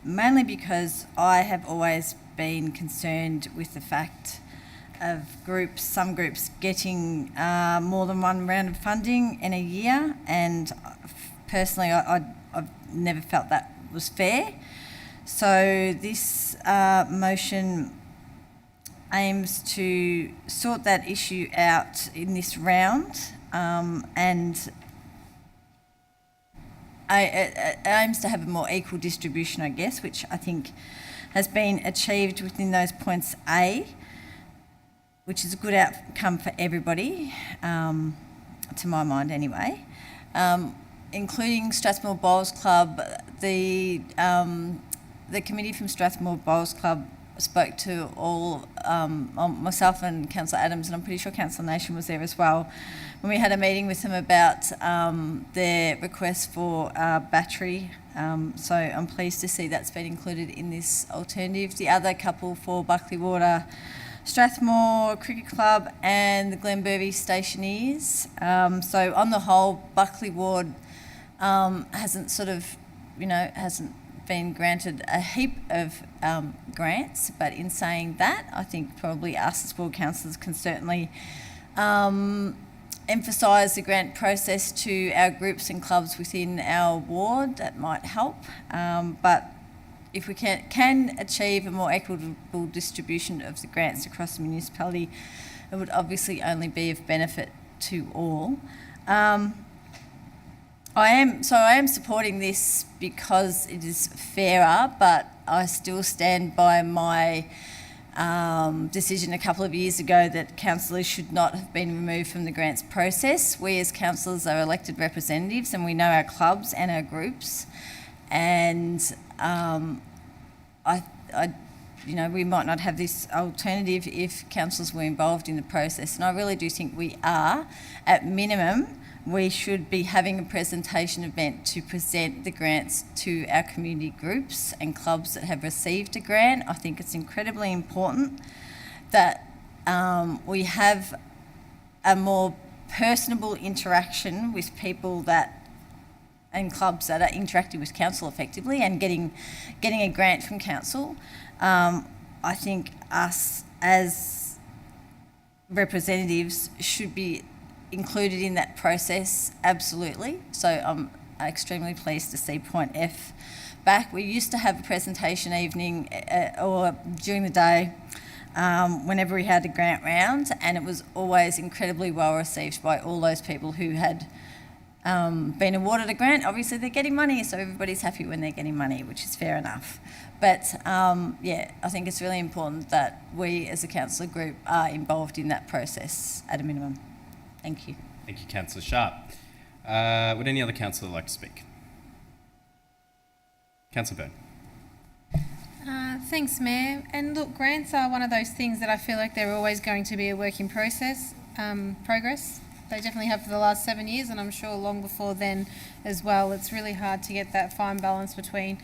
mainly because I have always been concerned with the fact of some groups getting more than one round of funding in a year, and personally I've never felt that was fair. So this motion aims to sort that issue out in this round, and it aims to have a more equal distribution, I guess, which I think has been achieved within those points A, which is a good outcome for everybody, to my mind anyway, including Strathmore Bowls Club. The committee from Strathmore Bowls Club spoke to all, myself and Councillor Adams, and I'm pretty sure Councillor Nation was there as well, when we had a meeting with them about their request for battery. So I'm pleased to see that's been included in this alternative. The other couple for Buckley Water, Strathmore Cricket Club and the Glenbervie Stationeers. So on the whole, Buckley Ward hasn't been granted a heap of grants, but in saying that, I think probably us as ward councillors can certainly emphasise the grant process to our groups and clubs within our ward. That might help, but if we can achieve a more equitable distribution of the grants across the municipality, it would obviously only be of benefit to all. I am supporting this because it is fairer, but I still stand by my decision a couple of years ago that councillors should not have been removed from the grants process. We as councillors are elected representatives, and we know our clubs and our groups, and we might not have this alternative if councillors were involved in the process, and I really do think we are. At minimum, we should be having a presentation event to present the grants to our community groups and clubs that have received a grant. I think it's incredibly important that we have a more personable interaction with people and clubs that are interacting with council effectively and getting a grant from council. I think us as representatives should be included in that process, absolutely. So I'm extremely pleased to see point F back. We used to have a presentation evening or during the day whenever we had a grant round, and it was always incredibly well received by all those people who had been awarded a grant. Obviously they're getting money, so everybody's happy when they're getting money, which is fair enough. But I think it's really important that we as a councillor group are involved in that process at a minimum. Thank you. Thank you, Councillor Sharp. Would any other councillor like to speak? Councillor Byrne. Thanks, Mayor. And look, grants are one of those things that I feel like they're always going to be a work in progress. They definitely have for the last 7 years, and I'm sure long before then as well. It's really hard to get that fine balance between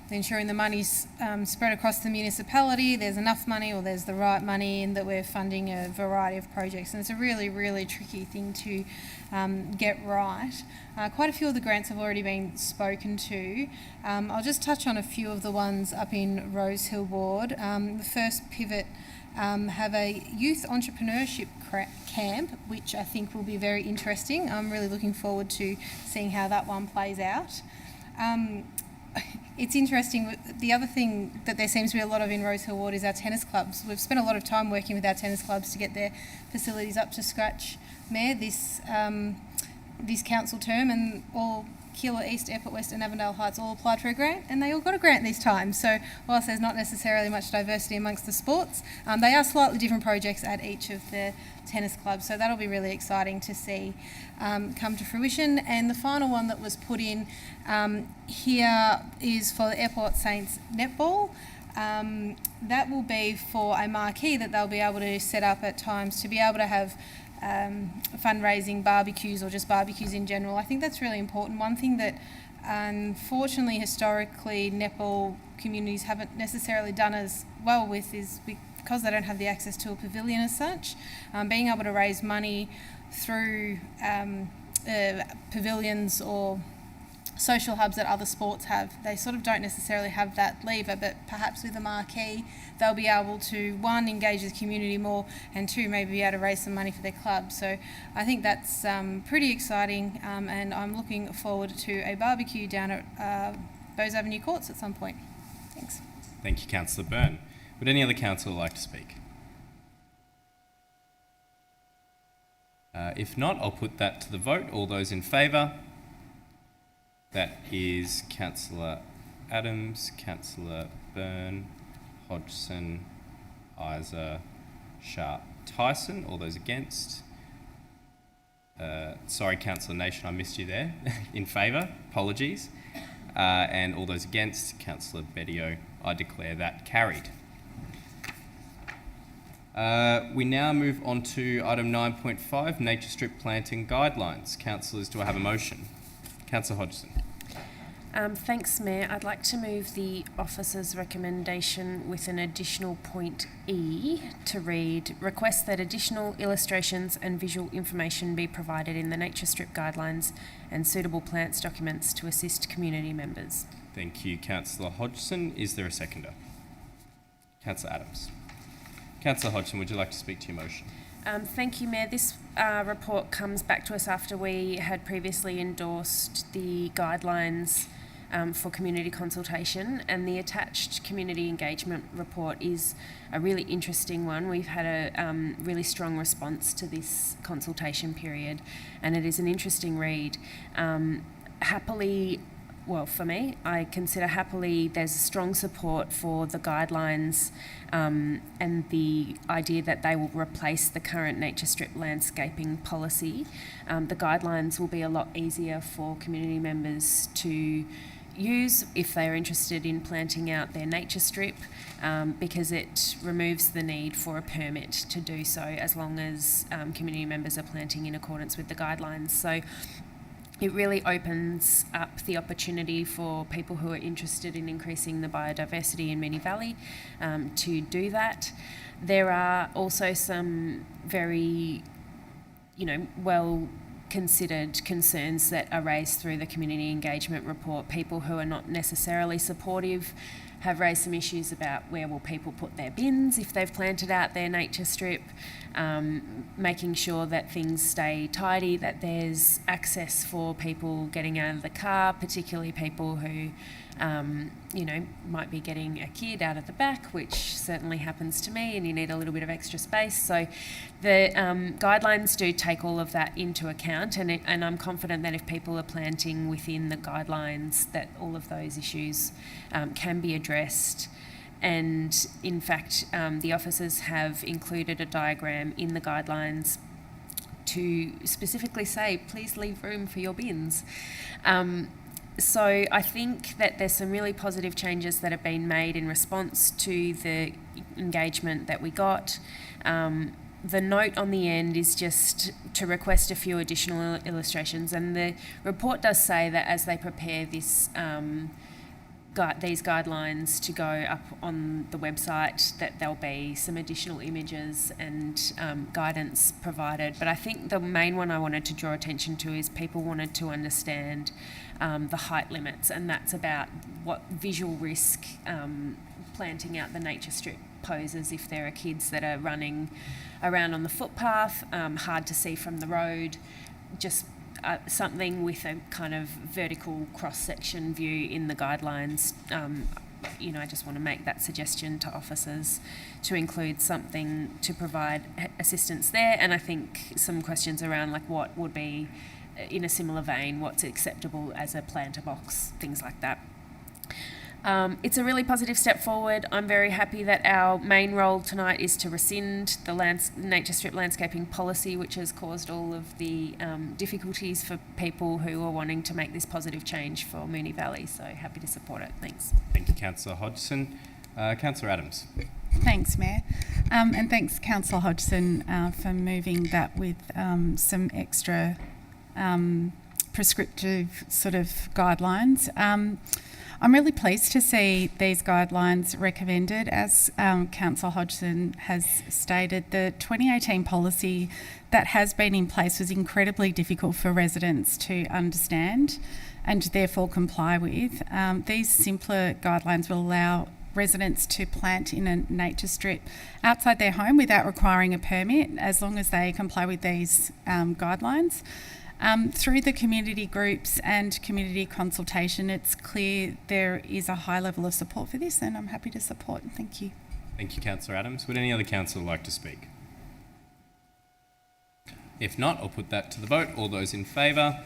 ensuring the money's spread across the municipality, there's enough money or there's the right money, and that we're funding a variety of projects. And it's a really, really tricky thing to get right. Quite a few of the grants have already been spoken to. I'll just touch on a few of the ones up in Rosehill Ward. The first Pivot have a youth entrepreneurship camp, which I think will be very interesting. I'm really looking forward to seeing how that one plays out. It's interesting, the other thing that there seems to be a lot of in Rosehill Ward is our tennis clubs. We've spent a lot of time working with our tennis clubs to get their facilities up to scratch. Mayor, this this council term, and all Keilor East, Airport West and Avondale Heights all applied for a grant, and they all got a grant this time. So whilst there's not necessarily much diversity amongst the sports, they are slightly different projects at each of the tennis clubs. So that'll be really exciting to see come to fruition. And the final one that was put in here is for the Airport Saints netball. That will be for a marquee that they'll be able to set up at times to be able to have fundraising barbecues or just barbecues in general. I think that's really important. One thing that unfortunately historically netball communities haven't necessarily done as well with is because they don't have the access to a pavilion as such, being able to raise money through pavilions or social hubs that other sports have. They sort of don't necessarily have that lever, but perhaps with a marquee they'll be able to, one, engage the community more, and two, maybe be able to raise some money for their club. So I think that's pretty exciting, and I'm looking forward to a barbecue down at Bowes Avenue Courts at some point. Thanks. Thank you, Councillor Byrne. Would any other councillor like to speak? If not, I'll put that to the vote. All those in favour? That is Councillor Adams, Councillor Byrne, Hodgson, Isa, Sharp, Tyson. All those against? Sorry, Councillor Nation, I missed you there. In favour? Apologies. And all those against? Councillor Bedio. I declare that carried. We now move on to item 9.5, Nature Strip Planting Guidelines. Councillors, do I have a motion? Councillor Hodgson. Thanks, Mayor. I'd like to move the officer's recommendation with an additional point E to read, request that additional illustrations and visual information be provided in the Nature Strip Guidelines and suitable plants documents to assist community members. Thank you, Councillor Hodgson. Is there a seconder? Councillor Adams. Councillor Hodgson, would you like to speak to your motion? Thank you, Mayor. This report comes back to us after we had previously endorsed the guidelines for community consultation, and the attached community engagement report is a really interesting one. We've had a really strong response to this consultation period, and it is an interesting read. Happily, well, for me, I consider happily there's a strong support for the guidelines and the idea that they will replace the current nature strip landscaping policy. The guidelines will be a lot easier for community members to use if they are interested in planting out their nature strip, because it removes the need for a permit to do so as long as community members are planting in accordance with the guidelines. So it really opens up the opportunity for people who are interested in increasing the biodiversity in Moonee Valley to do that. There are also some very, well considered concerns that are raised through the community engagement report. People who are not necessarily supportive have raised some issues about where will people put their bins if they've planted out their nature strip, making sure that things stay tidy, that there's access for people getting out of the car, particularly people who might be getting a kid out of the back, which certainly happens to me, and you need a little bit of extra space. So the guidelines do take all of that into account, and I'm confident that if people are planting within the guidelines, that all of those issues can be addressed. And in fact, the officers have included a diagram in the guidelines to specifically say, please leave room for your bins. So I think that there's some really positive changes that have been made in response to the engagement that we got. The note on the end is just to request a few additional illustrations, and the report does say that as they prepare this these guidelines to go up on the website, that there'll be some additional images and guidance provided. But I think the main one I wanted to draw attention to is people wanted to understand the height limits, and that's about what visual risk planting out the nature strip poses if there are kids that are running around on the footpath, hard to see from the road, just something with a kind of vertical cross-section view in the guidelines. I just want to make that suggestion to officers to include something to provide assistance there. And I think some questions around like what would be in a similar vein, what's acceptable as a planter box, things like that. It's a really positive step forward. I'm very happy that our main role tonight is to rescind the nature strip landscaping policy, which has caused all of the difficulties for people who are wanting to make this positive change for Moonee Valley. So happy to support it. Thanks. Thank you, Councillor Hodgson. Councillor Adams. Thanks, Mayor. And thanks, Councillor Hodgson, for moving that with some extra prescriptive sort of guidelines. I'm really pleased to see these guidelines recommended. As Councillor Hodgson has stated, the 2018 policy that has been in place was incredibly difficult for residents to understand and therefore comply with. These simpler guidelines will allow residents to plant in a nature strip outside their home without requiring a permit, as long as they comply with these guidelines. Through the community groups and community consultation, it's clear there is a high level of support for this, and I'm happy to support. Thank you. Thank you, Councillor Adams. Would any other councillor like to speak? If not, I'll put that to the vote. All those in favour?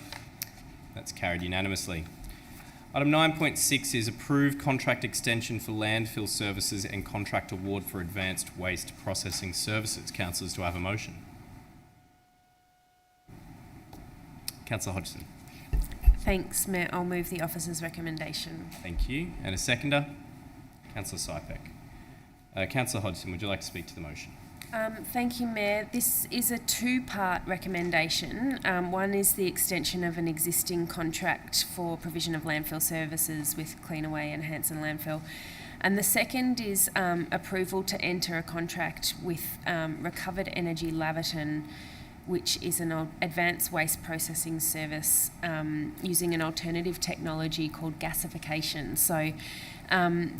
That's carried unanimously. Item 9.6 is approved contract extension for landfill services and contract award for advanced waste processing services. Councillors, do I have a motion? Councillor Hodgson. Thanks, Mayor. I'll move the officer's recommendation. Thank you. And a seconder? Councillor Sypek. Councillor Hodgson, would you like to speak to the motion? Thank you, Mayor. This is a two-part recommendation. One is the extension of an existing contract for provision of landfill services with Cleanaway and Hanson Landfill. And the second is approval to enter a contract with Recovered Energy Laverton, which is an advanced waste processing service using an alternative technology called gasification. So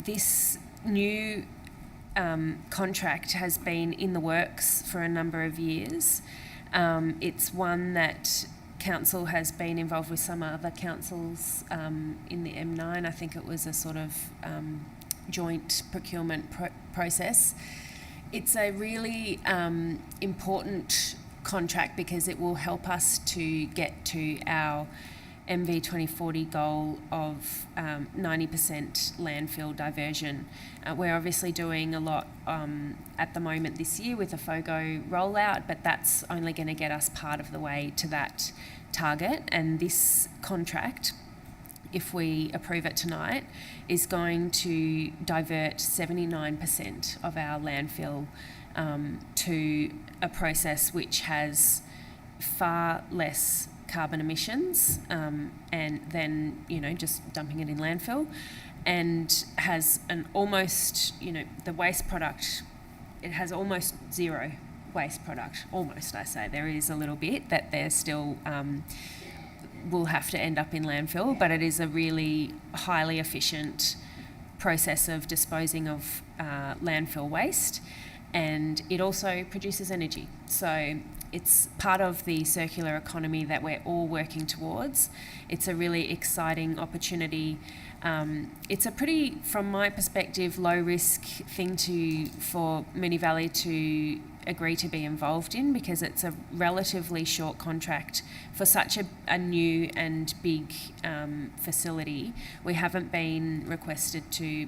this new contract has been in the works for a number of years. It's one that council has been involved with some other councils in the M9. I think it was a sort of joint procurement process. It's a really important contract because it will help us to get to our MV 2040 goal of 90% landfill diversion. We're obviously doing a lot at the moment this year with the FOGO rollout, but that's only going to get us part of the way to that target. And this contract, if we approve it tonight, is going to divert 79% of our landfill to a process which has far less carbon emissions and then, just dumping it in landfill, and has an almost, the waste product, it has almost zero waste product. Almost, I say. There is a little bit that there still will have to end up in landfill, but it is a really highly efficient process of disposing of landfill waste, and it also produces energy. So it's part of the circular economy that we're all working towards. It's a really exciting opportunity. It's a pretty, from my perspective, low risk thing for Moonee Valley to agree to be involved in, because it's a relatively short contract for such a new and big facility. We haven't been requested to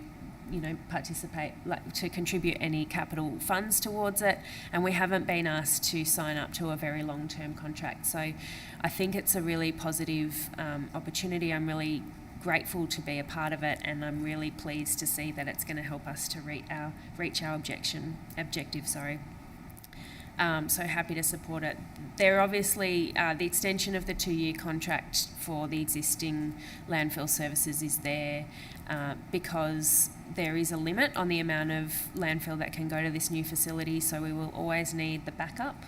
participate, to contribute any capital funds towards it, and we haven't been asked to sign up to a very long-term contract. So I think it's a really positive opportunity. I'm really grateful to be a part of it, and I'm really pleased to see that it's going to help us to reach our objective. So happy to support it. There obviously, the extension of the 2-year contract for the existing landfill services is there because there is a limit on the amount of landfill that can go to this new facility, so we will always need the backup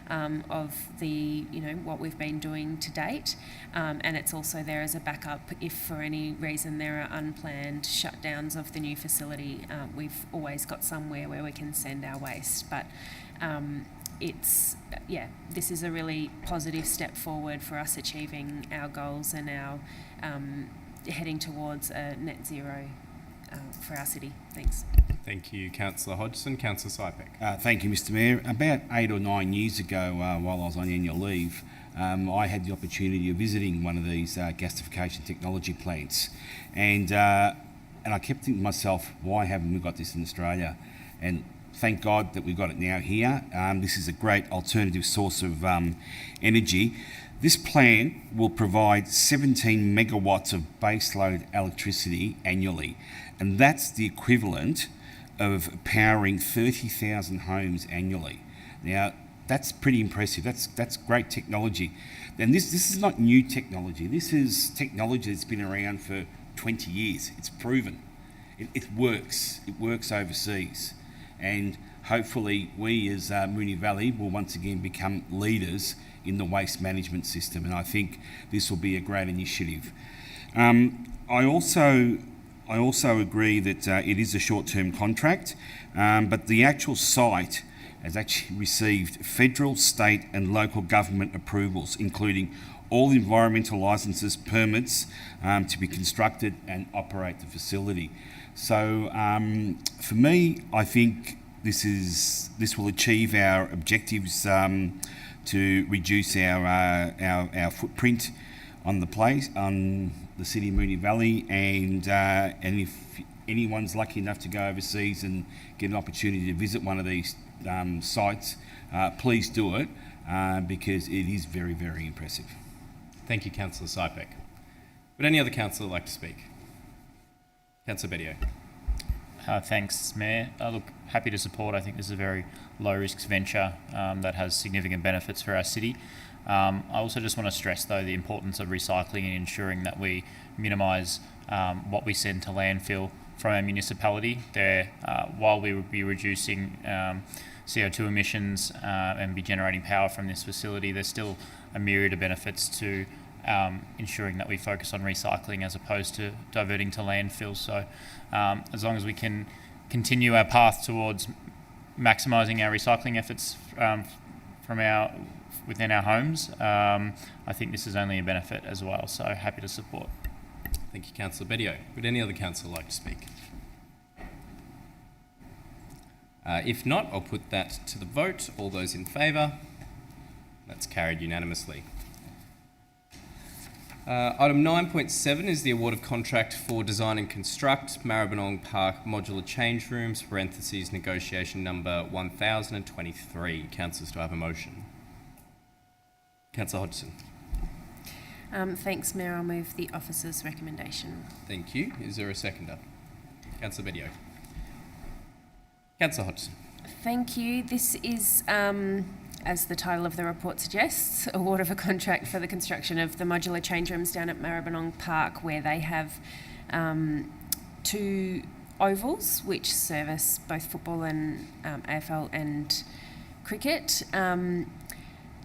of the, what we've been doing to date, and it's also there as a backup if for any reason there are unplanned shutdowns of the new facility. We've always got somewhere where we can send our waste, but this is a really positive step forward for us achieving our goals and our heading towards a net zero for our city. Thanks. Thank you, Councillor Hodgson. Councillor Sypek. Thank you, Mr Mayor. About 8 or 9 years ago, while I was on annual leave, I had the opportunity of visiting one of these gasification technology plants, and I kept thinking to myself, why haven't we got this in Australia? And thank God that we've got it now here. This is a great alternative source of energy. This plant will provide 17 megawatts of baseload electricity annually, and that's the equivalent of powering 30,000 homes annually. Now, that's pretty impressive. That's great technology. And this is not new technology. This is technology that's been around for 20 years. It's proven. It works. It works overseas. And hopefully we as Moonee Valley will once again become leaders in the waste management system, and I think this will be a great initiative. I also agree that it is a short-term contract, but the actual site has actually received federal, state and local government approvals, including all environmental licences, permits to be constructed and operate the facility. So for me, I think this will achieve our objectives to reduce our footprint on the place, on the city of Moonee Valley, and if anyone's lucky enough to go overseas and get an opportunity to visit one of these sites, please do it because it is very, very impressive. Thank you, Councillor Sypek. Would any other councillor like to speak? Councillor Bedio. Thanks, Mayor. Look, happy to support. I think this is a very low-risk venture that has significant benefits for our city. I also just want to stress, though, the importance of recycling and ensuring that we minimise what we send to landfill from our municipality. While we will be reducing CO2 emissions and be generating power from this facility, there's still a myriad of benefits to ensuring that we focus on recycling as opposed to diverting to landfill. So as long as we can continue our path towards maximising our recycling efforts within our homes, I think this is only a benefit as well. So happy to support. Thank you, Councillor Bedio. Would any other councillor like to speak? If not, I'll put that to the vote. All those in favour? That's carried unanimously. Item 9.7 is the award of contract for design and construct Maribyrnong Park modular change rooms, parentheses, negotiation number 1023. Councillors, do I have a motion? Councillor Hodgson. Thanks, Mayor. I'll move the officer's recommendation. Thank you. Is there a seconder? Councillor Bedio. Councillor Hodgson. Thank you. This is, as the title of the report suggests, award of a contract for the construction of the modular change rooms down at Maribyrnong Park, where they have 2 ovals which service both football and AFL and cricket.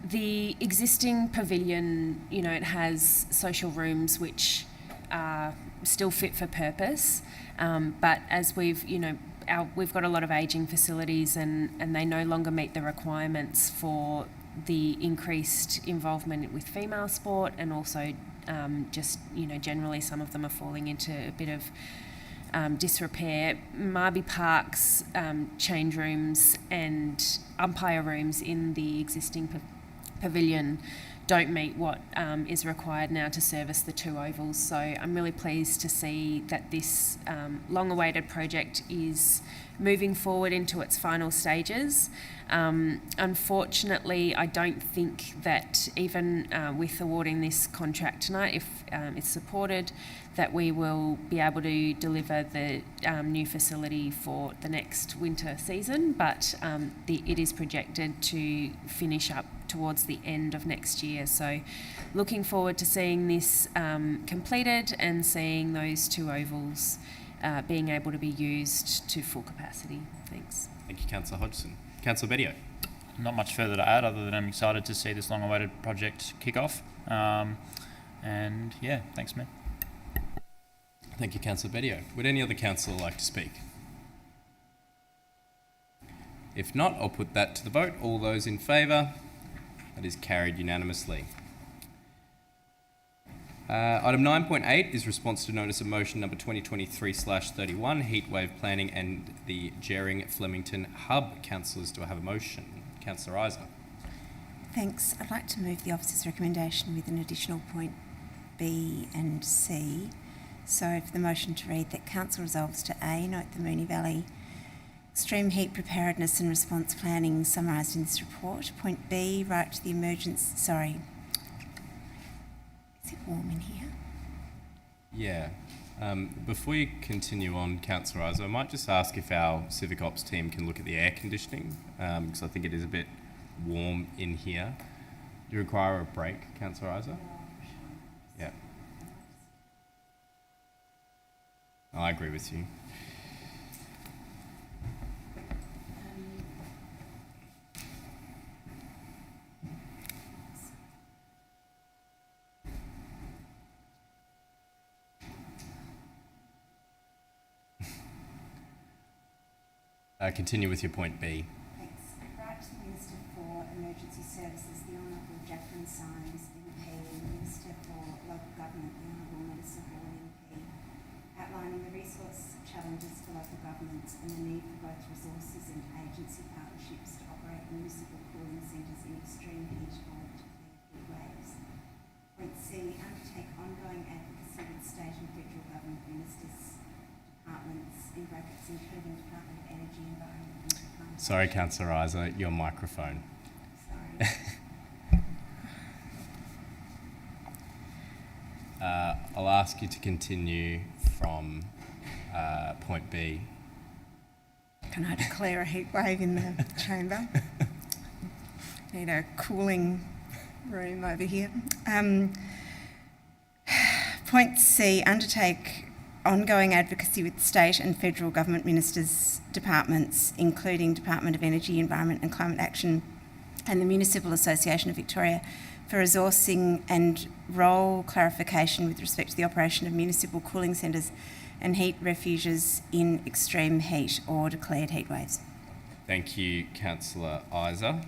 The existing pavilion, it has social rooms which are still fit for purpose, but as we've got a lot of ageing facilities and they no longer meet the requirements for the increased involvement with female sport, and also generally some of them are falling into a bit of disrepair. Marby Park's change rooms and umpire rooms in the existing pavilion don't meet what is required now to service the 2 ovals. So I'm really pleased to see that this long-awaited project is moving forward into its final stages. Unfortunately, I don't think that even with awarding this contract tonight, if it's supported, that we will be able to deliver the new facility for the next winter season, but it is projected to finish up towards the end of next year. So looking forward to seeing this completed and seeing those 2 ovals being able to be used to full capacity. Thanks. Thank you, Councillor Hodgson. Councillor Bedio. Not much further to add other than I'm excited to see this long-awaited project kick off. And yeah, thanks, Mayor. Thank you, Councillor Bedio. Would any other councillor like to speak? If not, I'll put that to the vote. All those in favour? That is carried unanimously. Item 9.8 is response to notice of motion number 2023/31, heatwave planning and the Jering Flemington Hub. Councillors, do I have a motion? Councillor Eisner. Thanks. I'd like to move the officer's recommendation with an additional point B and C. So for the motion to read that Council resolves to A, note the Moonee Valley extreme heat preparedness and response planning summarised in this report. Point B, write to the emergency... Sorry. Is it warm in here? Yeah. Before you continue on, Councillor Isa, I might just ask if our Civic Ops team can look at the air conditioning, because I think it is a bit warm in here. Do you require a break, Councillor Isa? Yeah. I agree with you. Continue with your point B. Thanks. Write to the Minister for Emergency Services, the Honourable Jacqueline Symes, MP, Minister for Local Government, the Honourable Melissa Hall, MP, outlining the resource challenges for local governments and the need for both resources and agency partnerships to operate municipal cooling centres in extreme heat or declared heat waves. Point C, undertake ongoing advocacy with state and federal government ministers, departments, in brackets, including Department of Energy, Environment and Climate. Sorry, Councillor Isa, your microphone. Sorry. I'll ask you to continue from point B. Can I declare a heat wave in the chamber? Need a cooling room over here. Point C, undertake ongoing advocacy with state and federal government ministers, departments, including Department of Energy, Environment and Climate Action and the Municipal Association of Victoria, for resourcing and role clarification with respect to the operation of municipal cooling centres and heat refuges in extreme heat or declared heat waves. Thank you, Councillor Isa.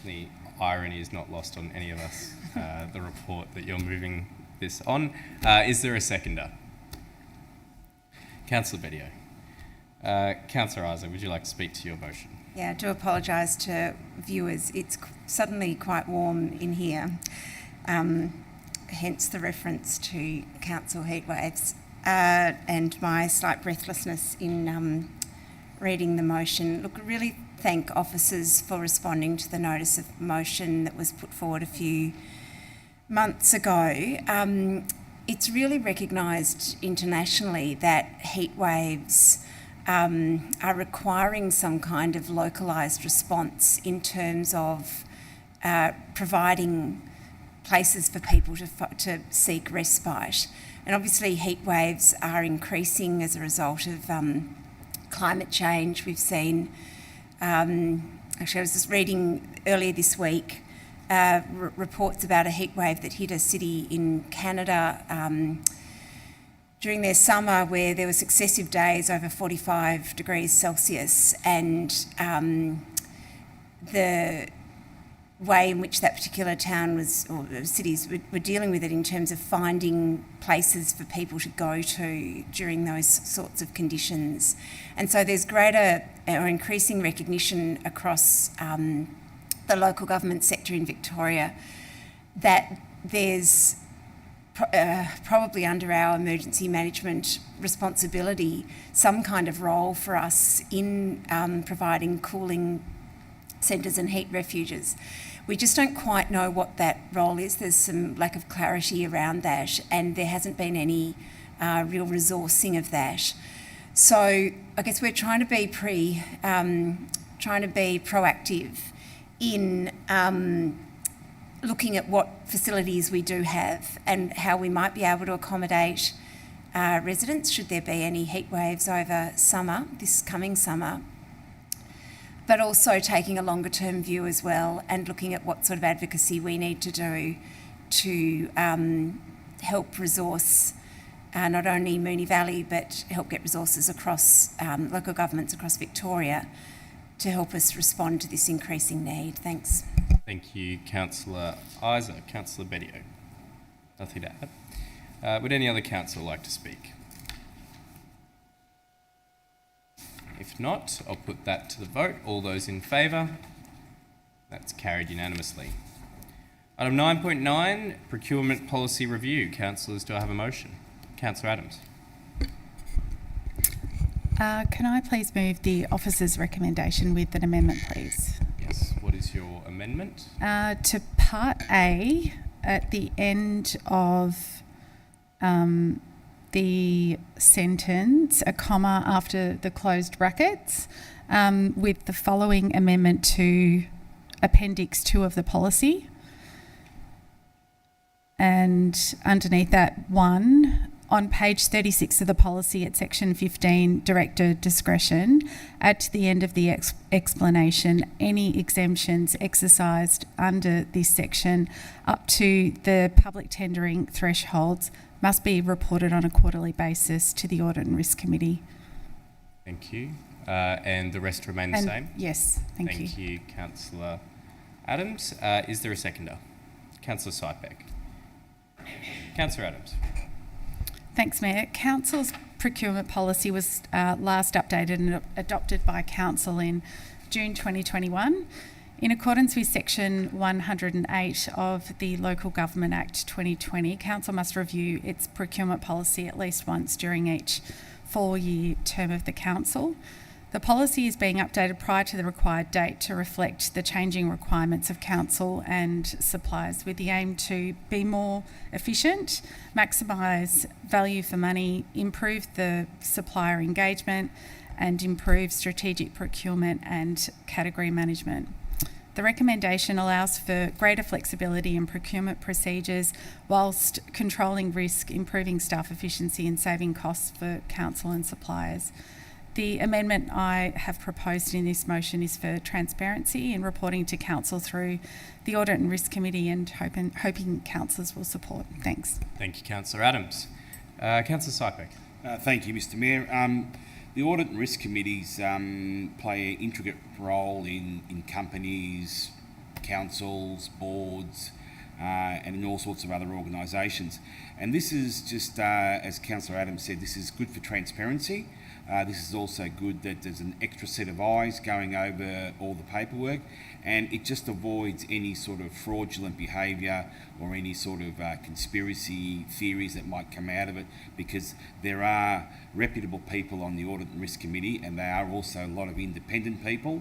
The irony is not lost on any of us, the report that you're moving this on. Is there a seconder? Councillor Bedio. Councillor Isa, would you like to speak to your motion? Yeah, I do apologise to viewers. It's suddenly quite warm in here, hence the reference to council heat waves and my slight breathlessness in reading the motion. Look, I really thank officers for responding to the notice of motion that was put forward a few months ago. It's really recognised internationally that heat waves are requiring some kind of localised response in terms of providing places for people to seek respite. And obviously heat waves are increasing as a result of climate change. We've seen, actually I was just reading earlier this week, reports about a heat wave that hit a city in Canada during their summer, where there were successive days over 45 degrees Celsius, and the way in which that particular town was, or cities were dealing with it in terms of finding places for people to go to during those sorts of conditions. And so there's greater or increasing recognition across the local government sector in Victoria that there's probably under our emergency management responsibility some kind of role for us in providing cooling centres and heat refuges. We just don't quite know what that role is. There's some lack of clarity around that, and there hasn't been any real resourcing of that. So I guess we're trying to be proactive in looking at what facilities we do have and how we might be able to accommodate residents should there be any heat waves over summer, this coming summer, but also taking a longer term view as well and looking at what sort of advocacy we need to do to help resource not only Moonee Valley but help get resources across local governments across Victoria to help us respond to this increasing need. Thanks. Thank you, Councillor Isa. Councillor Bedio. Nothing to add. Would any other councillor like to speak? If not, I'll put that to the vote. All those in favour? That's carried unanimously. Item 9.9, Procurement Policy Review. Councillors, do I have a motion? Councillor Adams. Can I please move the officer's recommendation with an amendment, please? Yes. What is your amendment? To Part A, at the end of the sentence, a comma after the closed brackets, with the following amendment to Appendix 2 of the policy. And underneath that, 1, on page 36 of the policy at section 15, director discretion, add to the end of the explanation any exemptions exercised under this section up to the public tendering thresholds must be reported on a quarterly basis to the Audit and Risk Committee. Thank you. And the rest remain the same? Yes, thank you. Thank you, Councillor Adams. Is there a seconder? Councillor Sypek. Councillor Adams. Thanks, Mayor. Council's procurement policy was last updated and adopted by Council in June 2021. In accordance with Section 108 of the Local Government Act 2020, Council must review its procurement policy at least once during each 4-year term of the Council. The policy is being updated prior to the required date to reflect the changing requirements of Council and suppliers, with the aim to be more efficient, maximise value for money, improve the supplier engagement and improve strategic procurement and category management. The recommendation allows for greater flexibility in procurement procedures whilst controlling risk, improving staff efficiency and saving costs for Council and suppliers. The amendment I have proposed in this motion is for transparency in reporting to Council through the Audit and Risk Committee, and hoping councillors will support. Thanks. Thank you, Councillor Adams. Councillor Sypek. Thank you, Mr Mayor. The Audit and Risk Committees play an intricate role in companies, councils, boards, and in all sorts of other organisations. And this is just, as Councillor Adams said, this is good for transparency. This is also good that there's an extra set of eyes going over all the paperwork, and it just avoids any sort of fraudulent behaviour or any sort of conspiracy theories that might come out of it, because there are reputable people on the Audit and Risk Committee, and there are also a lot of independent people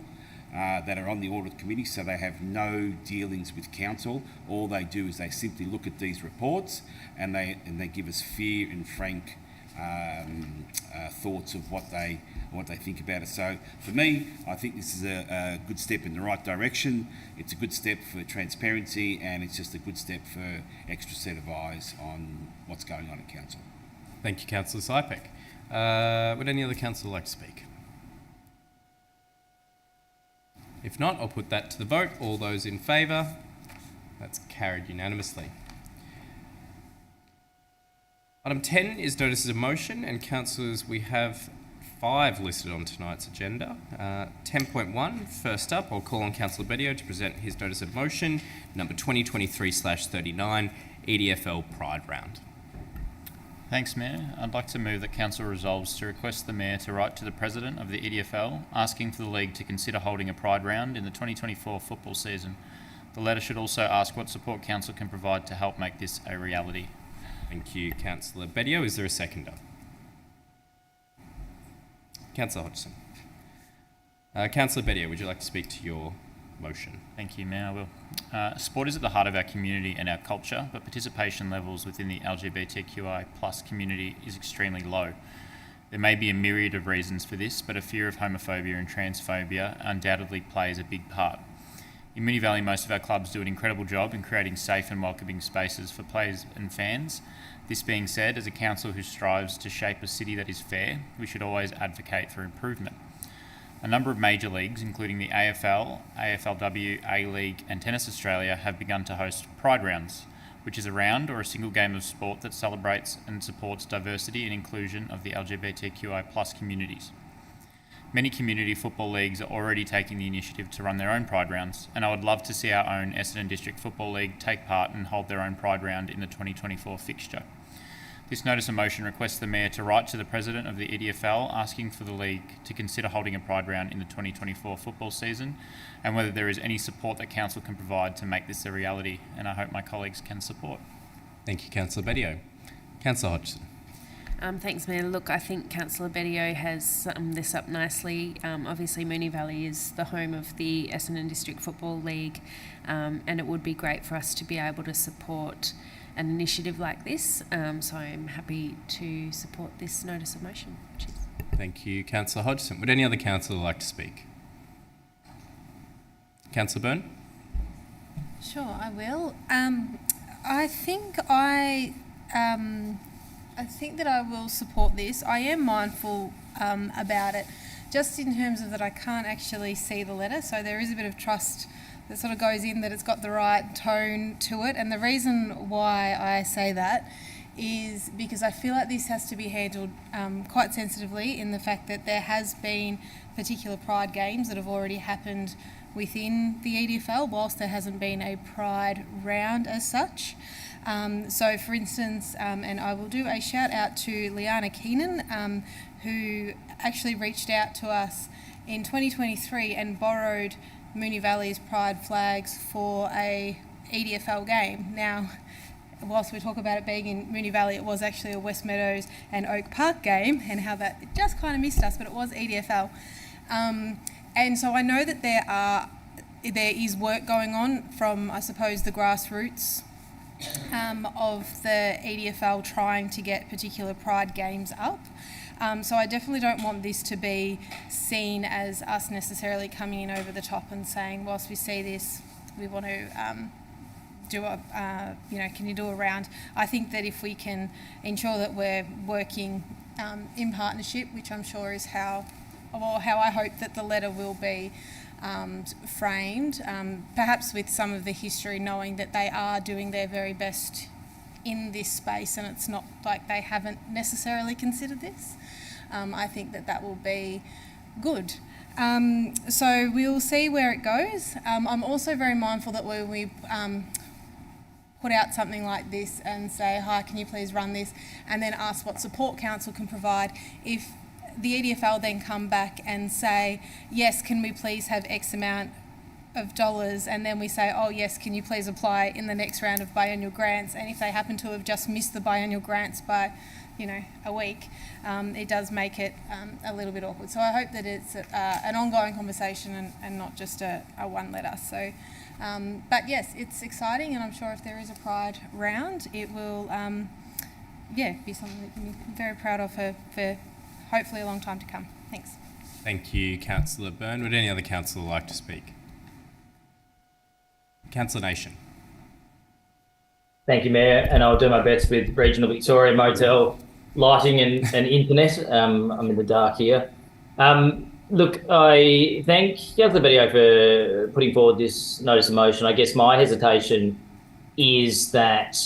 that are on the Audit Committee, so they have no dealings with Council. All they do is they simply look at these reports and they give us fair and frank thoughts of what they think about it. So for me, I think this is a good step in the right direction. It's a good step for transparency, and it's just a good step for extra set of eyes on what's going on at Council. Thank you, Councillor Sypek. Would any other councillor like to speak? If not, I'll put that to the vote. All those in favour? That's carried unanimously. Item 10 is notices of motion, and councillors, we have 5 listed on tonight's agenda. 10.1, first up, I'll call on Councillor Bedio to present his notice of motion, number 2023/39, EDFL Pride Round. Thanks, Mayor. I'd like to move that Council resolves to request the Mayor to write to the President of the EDFL asking for the League to consider holding a Pride Round in the 2024 football season. The letter should also ask what support Council can provide to help make this a reality. Thank you, Councillor Bedio. Is there a seconder? Councillor Hodgson. Councillor Bedio, would you like to speak to your motion? Thank you, Mayor. I will. Sport is at the heart of our community and our culture, but participation levels within the LGBTQI+ community is extremely low. There may be a myriad of reasons for this, but a fear of homophobia and transphobia undoubtedly plays a big part. In Moonee Valley, most of our clubs do an incredible job in creating safe and welcoming spaces for players and fans. This being said, as a council who strives to shape a city that is fair, we should always advocate for improvement. A number of major leagues, including the AFL, AFLW, A-League and Tennis Australia, have begun to host Pride Rounds, which is a round or a single game of sport that celebrates and supports diversity and inclusion of the LGBTQI+ communities. Many community football leagues are already taking the initiative to run their own Pride Rounds, and I would love to see our own Essendon District Football League take part and hold their own Pride Round in the 2024 fixture. This notice of motion requests the Mayor to write to the President of the EDFL asking for the League to consider holding a Pride round in the 2024 football season and whether there is any support that Council can provide to make this a reality, and I hope my colleagues can support. Thank you, Councillor Bedio. Councillor Hodgson. Thanks, Mayor. Look, I think Councillor Bedio has summed this up nicely. Obviously, Moonee Valley is the home of the Essendon District Football League, and it would be great for us to be able to support an initiative like this. So I'm happy to support this notice of motion. Cheers. Thank you, Councillor Hodgson. Would any other councillor like to speak? Councillor Byrne? Sure, I will. I think that I will support this. I am mindful about it, just in terms of that I can't actually see the letter, so there is a bit of trust that sort of goes in that it's got the right tone to it. And the reason why I say that is because I feel like this has to be handled quite sensitively, in the fact that there has been particular Pride games that have already happened within the EDFL, whilst there hasn't been a Pride round as such. So for instance, and I will do a shout out to Liana Keenan, who actually reached out to us in 2023 and borrowed Moonee Valley's Pride flags for a EDFL game. Now, whilst we talk about it being in Moonee Valley, it was actually a West Meadows and Oak Park game, and how that just kind of missed us, but it was EDFL. And so I know that there is work going on from, I suppose, the grassroots of the EDFL trying to get particular Pride games up. So I definitely don't want this to be seen as us necessarily coming in over the top and saying, whilst we see this, we want to do a, can you do a round? I think that if we can ensure that we're working in partnership, which I'm sure is how I hope that the letter will be framed, perhaps with some of the history, knowing that they are doing their very best in this space, and it's not like they haven't necessarily considered this. I think that will be good. So we'll see where it goes. I'm also very mindful that when we put out something like this and say, hi, can you please run this, and then ask what support council can provide, if the EDFL then come back and say, yes, can we please have X amount of dollars, and then we say, oh yes, can you please apply in the next round of biennial grants, and if they happen to have just missed the biennial grants by a week, it does make it a little bit awkward. So I hope that it's an ongoing conversation and not just a one letter. So, but yes, it's exciting, and I'm sure if there is a Pride round, it will be something that can be very proud of for hopefully a long time to come. Thanks. Thank you, Councillor Byrne. Would any other councillor like to speak? Councillor Nation. Thank you, Mayor, and I'll do my best with Regional Victoria Motel lighting and internet. I'm in the dark here. Look, I thank Councillor Bedio for putting forward this notice of motion. I guess my hesitation is that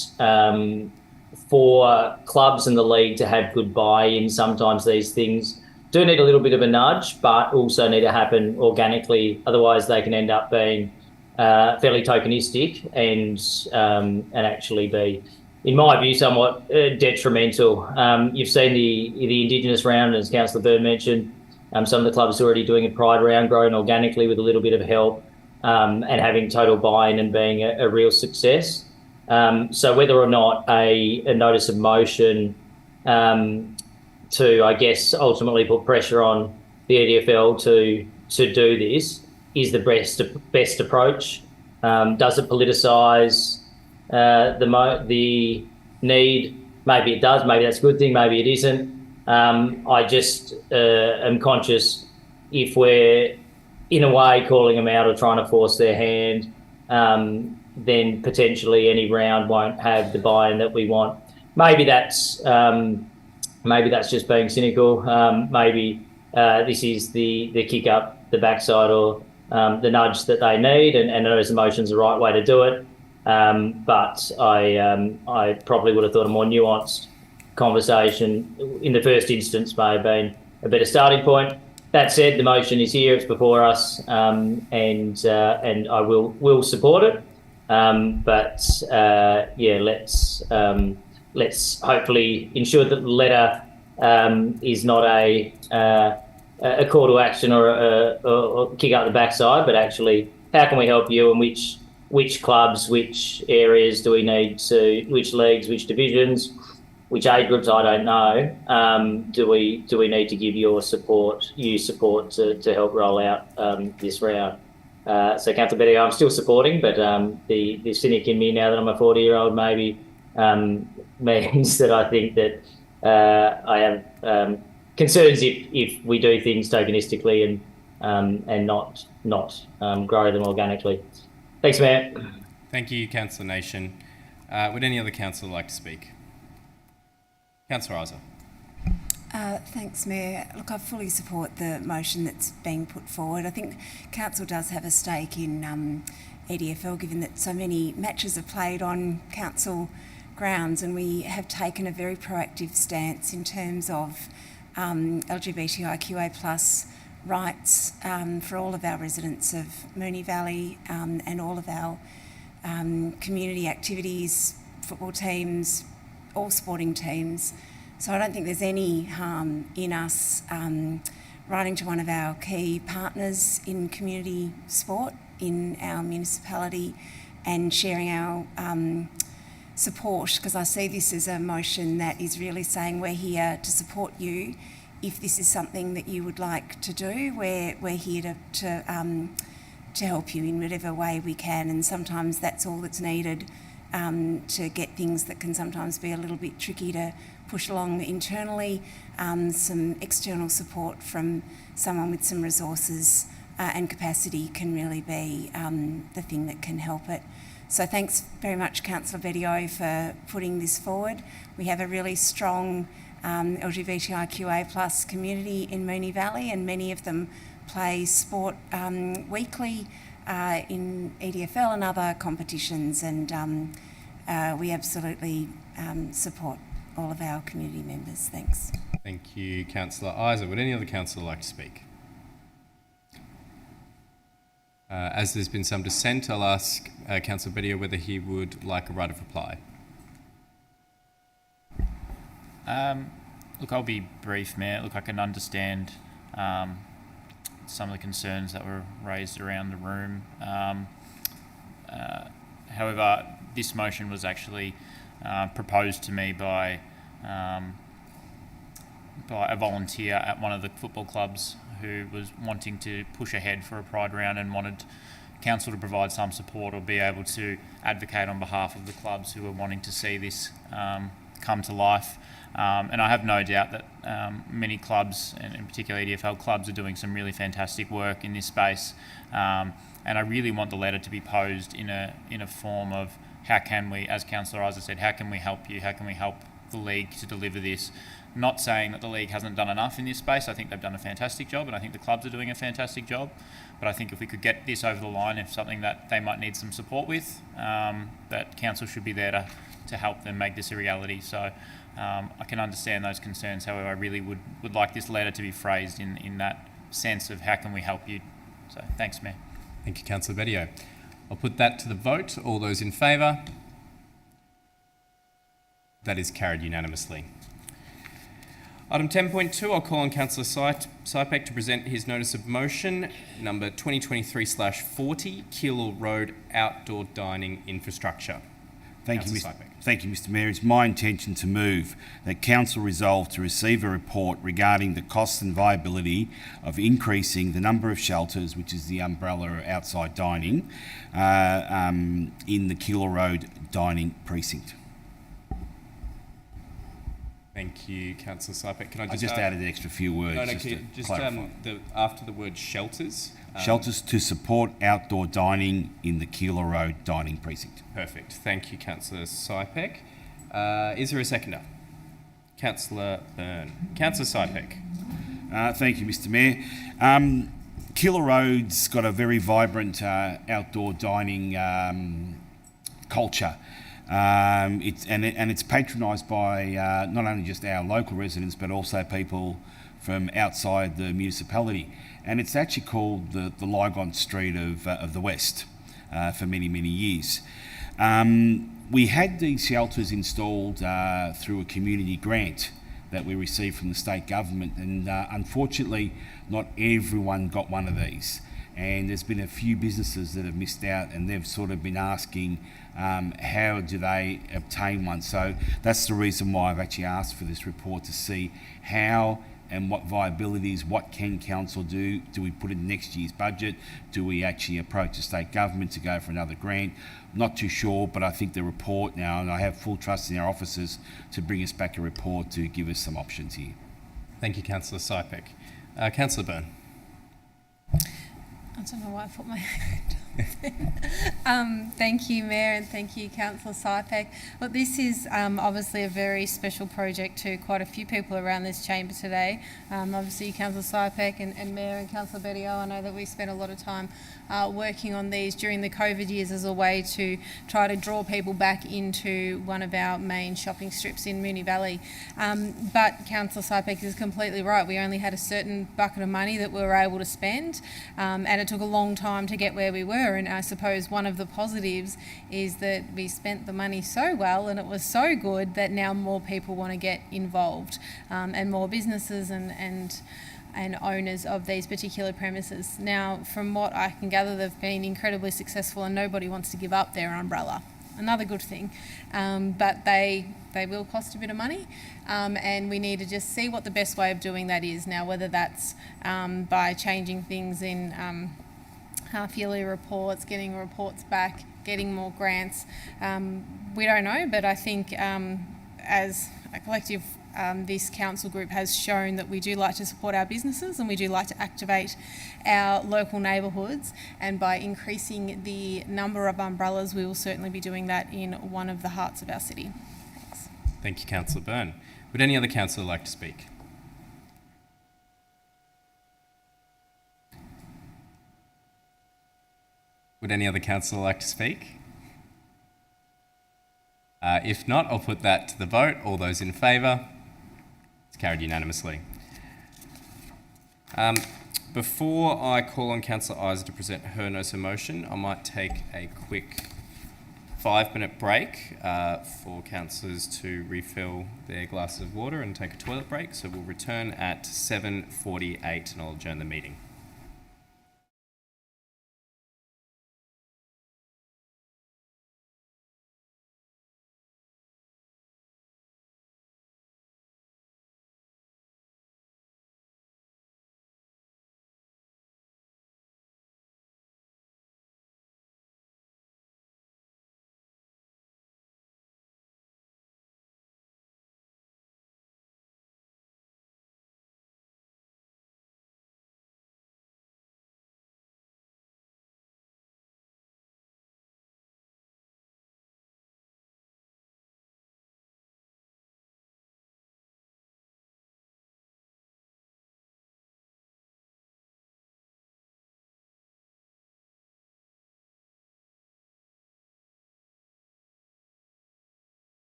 for clubs and the league to have good buy-in, sometimes these things do need a little bit of a nudge, but also need to happen organically. Otherwise, they can end up being fairly tokenistic and actually be, in my view, somewhat detrimental. You've seen the Indigenous round, as Councillor Byrne mentioned. Some of the clubs are already doing a Pride round, growing organically with a little bit of help, and having total buy-in and being a real success. So whether or not a notice of motion to, I guess, ultimately put pressure on the EDFL to do this is the best approach. Does it politicise the need? Maybe it does. Maybe that's a good thing. Maybe it isn't. I just am conscious if we're in a way calling them out or trying to force their hand, then potentially any round won't have the buy-in that we want. Maybe that's just being cynical. Maybe this is the kick up the backside or the nudge that they need, and those emotions are the right way to do it. But I probably would have thought a more nuanced conversation in the first instance may have been a better starting point. That said, the motion is here; it's before us, and I will support it. Let's let's hopefully ensure that the letter is not a call to action or a kick up the backside, but actually how can we help you, and which clubs, which areas do we need to, which leagues, which divisions, which age groups, I don't know, do we need to give your support to help roll out this round. So Councillor Betty, I'm still supporting, but the cynic in me, now that I'm a 40-year-old, maybe means that I think that I have concerns if we do things tokenistically and not grow them organically. Thanks, Mayor. Thank you, Councillor Nation. Would any other councillor like to speak? Councillor Isa. Thanks, Mayor. Look, I fully support the motion that's being put forward. I think Council does have a stake in EDFL, given that so many matches are played on Council grounds, and we have taken a very proactive stance in terms of LGBTIQA+ rights for all of our residents of Moonee Valley and all of our community activities, football teams, all sporting teams. So I don't think there's any harm in us writing to one of our key partners in community sport in our municipality and sharing our support, because I see this as a motion that is really saying we're here to support you. If this is something that you would like to do, we're here to help you in whatever way we can, and sometimes that's all that's needed to get things that can sometimes be a little bit tricky to push along internally. Some external support from someone with some resources and capacity can really be the thing that can help it. So thanks very much, Councillor Bedio, for putting this forward. We have a really strong LGBTIQA+ community in Moonee Valley, and many of them play sport weekly in EDFL and other competitions, and we absolutely support all of our community members. Thanks. Thank you, Councillor Isa. Would any other councillor like to speak? As there's been some dissent, I'll ask Councillor Bedio whether he would like a right of reply. Look, I'll be brief, Mayor. Look, I can understand some of the concerns that were raised around the room. However, this motion was actually proposed to me by a volunteer at one of the football clubs who was wanting to push ahead for a Pride round and wanted Council to provide some support or be able to advocate on behalf of the clubs who were wanting to see this come to life. And I have no doubt that many clubs, and in particular EDFL clubs, are doing some really fantastic work in this space. And I really want the letter to be posed in a form of how can we, as Councillor Isa said, how can we help you? How can we help the league to deliver this? Not saying that the league hasn't done enough in this space. I think they've done a fantastic job, and I think the clubs are doing a fantastic job. But I think if we could get this over the line, if something that they might need some support with, that Council should be there to help them make this a reality. So I can understand those concerns. However, I really would like this letter to be phrased in that sense of how can we help you. So thanks, Mayor. Thank you, Councillor Bedio. I'll put that to the vote. All those in favour? That is carried unanimously. Item 10.2, I'll call on Councillor Sypek to present his notice of motion, number 2023/40, Keilor Road Outdoor Dining Infrastructure. Thank you, Mr Mayor. It's my intention to move that Council resolve to receive a report regarding the costs and viability of increasing the number of shelters, which is the umbrella outside dining, in the Keilor Road Dining Precinct. Thank you, Councillor Sypek. Can I just added an extra few words after the word shelters. Shelters to support outdoor dining in the Keilor Road Dining Precinct. Perfect. Thank you, Councillor Sypek. Is there a seconder? Councillor Byrne. Councillor Sypek. Thank you, Mr Mayor. Keilor Road's got a very vibrant outdoor dining culture. It's patronised by not only just our local residents but also people from outside the municipality, and it's actually called the Lygon Street of the West for many years. We had these shelters installed through a community grant that we received from the state government, and unfortunately not everyone got one of these, and there's been a few businesses that have missed out, and they've sort of been asking how do they obtain one. So that's the reason why I've actually asked for this report, to see how and what viabilities, what can council do? Do we put in next year's budget? Do we actually approach the state government to go for another grant? Not too sure, but I think the report now, and I have full trust in our officers to bring us back a report to give us some options here. Thank you, Councillor Sypek. Councillor Byrne. I don't know why I put my hand up. Thank you, Mayor, and thank you, Councillor Sypek. Well, this is obviously a very special project to quite a few people around this chamber today. Obviously, Councillor Sypek and Mayor and Councillor Bettio, I know that we spent a lot of time working on these during the COVID years as a way to try to draw people back into one of our main shopping strips in Moonee Valley. But Councillor Sypek is completely right. We only had a certain bucket of money that we were able to spend, and it took a long time to get where we were. And I suppose one of the positives is that we spent the money so well and it was so good that now more people want to get involved, and more businesses and owners of these particular premises. Now, from what I can gather, they've been incredibly successful and nobody wants to give up their umbrella. Another good thing, but they will cost a bit of money, and we need to just see what the best way of doing that is. Now, whether that's by changing things in half-yearly reports, getting reports back, getting more grants, we don't know, but I think as a collective, this council group has shown that we do like to support our businesses and we do like to activate our local neighbourhoods, and by increasing the number of umbrellas, we will certainly be doing that in one of the hearts of our city. Thanks. Thank you, Councillor Byrne. Would any other councillor like to speak? Would any other councillor like to speak? If not, I'll put that to the vote. All those in favour? It's carried unanimously. Before I call on Councillor Isa to present her notice of motion, I might take a quick 5-minute break for councillors to refill their glasses of water and take a toilet break. So we'll return at 7:48 and I'll adjourn the meeting.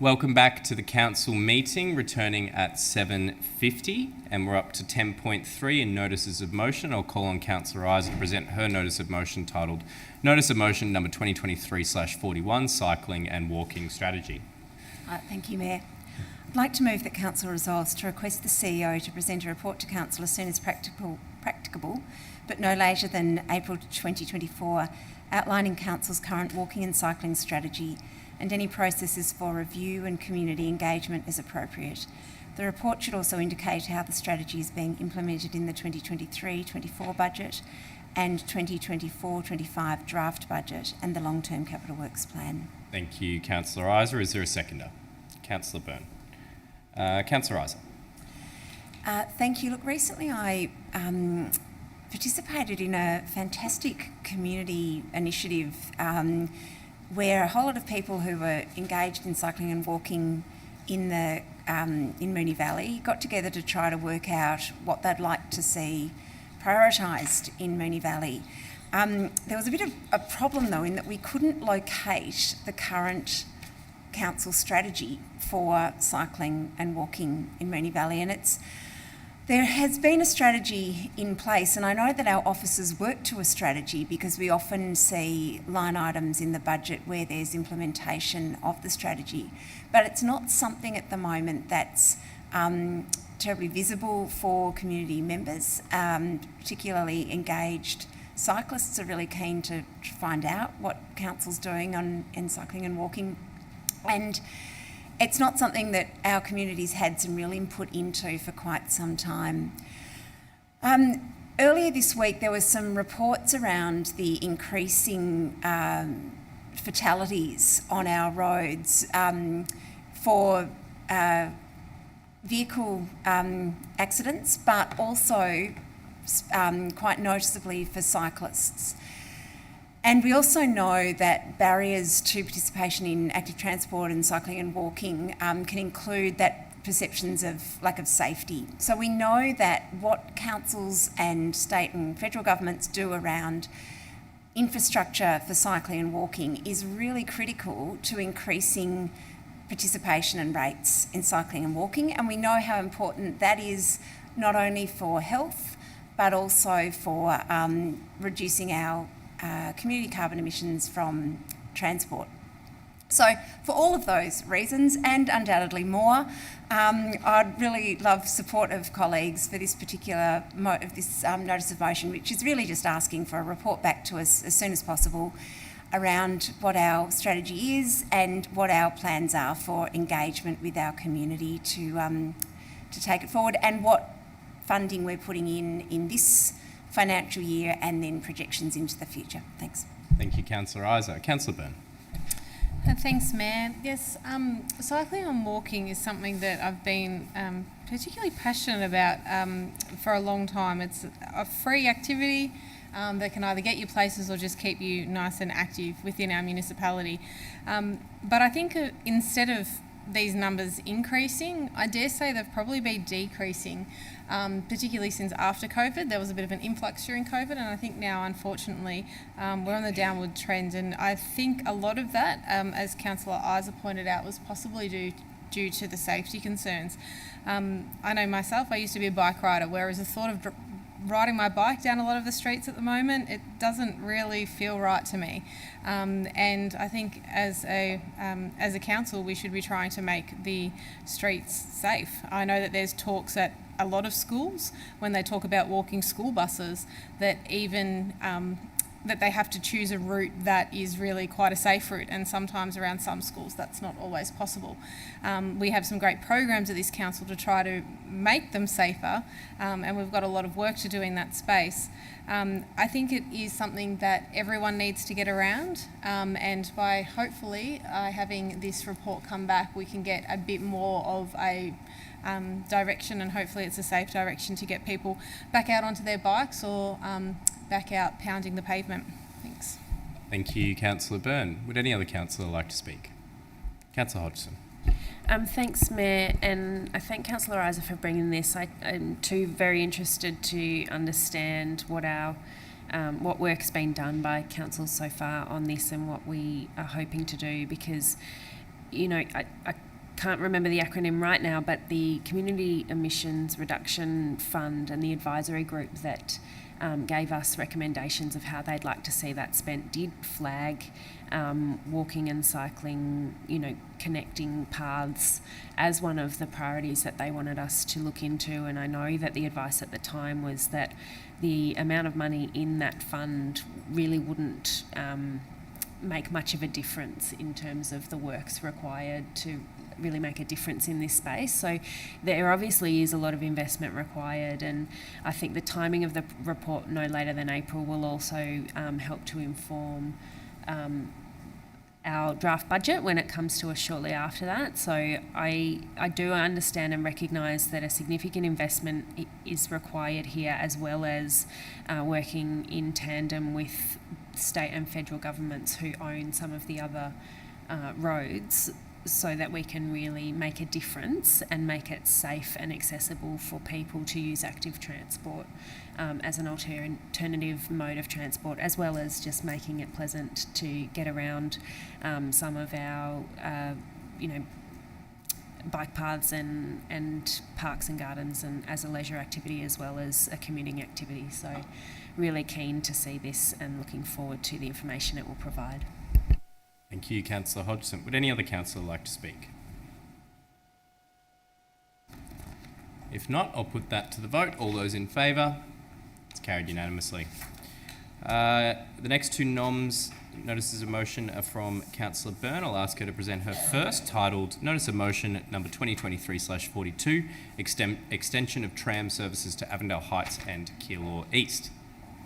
Welcome back to the council meeting, returning at 7:50, and we're up to 10.3 in notices of motion. I'll call on Councillor Isa to present her notice of motion titled Notice of Motion number 2023/41, Cycling and Walking Strategy. Thank you, Mayor. I'd like to move that Council resolves to request the CEO to present a report to Council as soon as practicable, but no later than April 2024, outlining Council's current walking and cycling strategy and any processes for review and community engagement as appropriate. The report should also indicate how the strategy is being implemented in the 2023-24 budget and 2024-25 draft budget and the long-term capital works plan. Thank you, Councillor Isa. Is there a seconder? Councillor Byrne. Councillor Isa. Thank you. Look, recently I participated in a fantastic community initiative where a whole lot of people who were engaged in cycling and walking in Moonee Valley got together to try to work out what they'd like to see prioritised in Moonee Valley. There was a bit of a problem though in that we couldn't locate the current council strategy for cycling and walking in Moonee Valley, and there has been a strategy in place, and I know that our officers work to a strategy because we often see line items in the budget where there's implementation of the strategy, but it's not something at the moment that's terribly visible for community members, particularly engaged cyclists are really keen to find out what council's doing in cycling and walking, and it's not something that our community's had some real input into for quite some time. Earlier this week, there were some reports around the increasing fatalities on our roads for vehicle accidents, but also quite noticeably for cyclists. And we also know that barriers to participation in active transport and cycling and walking can include that perceptions of lack of safety. So we know that what councils and state and federal governments do around infrastructure for cycling and walking is really critical to increasing participation and rates in cycling and walking. And we know how important that is not only for health, but also for reducing our community carbon emissions from transport. So for all of those reasons, and undoubtedly more, I'd really love support of colleagues for this particular notice of motion, which is really just asking for a report back to us as soon as possible around what our strategy is and what our plans are for engagement with our community to take it forward, and what funding we're putting in this financial year and then projections into the future. Thanks. Thank you, Councillor Isa. Councillor Byrne. Thanks, Mayor. Yes, cycling and walking is something that I've been particularly passionate about for a long time. It's a free activity that can either get you places or just keep you nice and active within our municipality. But I think instead of these numbers increasing, I dare say they've probably been decreasing, particularly since after COVID. There was a bit of an influx during COVID, and I think now, unfortunately, we're on the downward trend. And I think a lot of that, as Councillor Isa pointed out, was possibly due to the safety concerns. I know myself, I used to be a bike rider, whereas the thought of riding my bike down a lot of the streets at the moment, it doesn't really feel right to me. And I think as a council, we should be trying to make the streets safe. I know that there's talks at a lot of schools when they talk about walking school buses that even that they have to choose a route that is really quite a safe route, and sometimes around some schools that's not always possible. We have some great programs at this council to try to make them safer, and we've got a lot of work to do in that space. I think it is something that everyone needs to get around, and by hopefully having this report come back, we can get a bit more of a direction, and hopefully it's a safe direction to get people back out onto their bikes or back out pounding the pavement. Thanks. Thank you, Councillor Byrne. Would any other councillor like to speak? Councillor Hodgson. Thanks, Mayor, and I thank Councillor Isa for bringing this. I'm too very interested to understand what work's been done by council so far on this and what we are hoping to do, because I can't remember the acronym right now, but the Community Emissions Reduction Fund and the advisory group that gave us recommendations of how they'd like to see that spent did flag walking and cycling, connecting paths as one of the priorities that they wanted us to look into. And I know that the advice at the time was that the amount of money in that fund really wouldn't make much of a difference in terms of the works required to really make a difference in this space. So there obviously is a lot of investment required, and I think the timing of the report no later than April will also help to inform our draft budget when it comes to us shortly after that. So I do understand and recognise that a significant investment is required here, as well as working in tandem with state and federal governments who own some of the other roads, so that we can really make a difference and make it safe and accessible for people to use active transport as an alternative mode of transport, as well as just making it pleasant to get around some of our bike paths and parks and gardens, and as a leisure activity as well as a commuting activity. So really keen to see this and looking forward to the information it will provide. Thank you, Councillor Hodgson. Would any other councillor like to speak? If not, I'll put that to the vote. All those in favour? It's carried unanimously. The next two notices of motion are from Councillor Byrne. I'll ask her to present her first, titled Notice of Motion number 2023/42, Extension of Tram Services to Avondale Heights and Keilor East.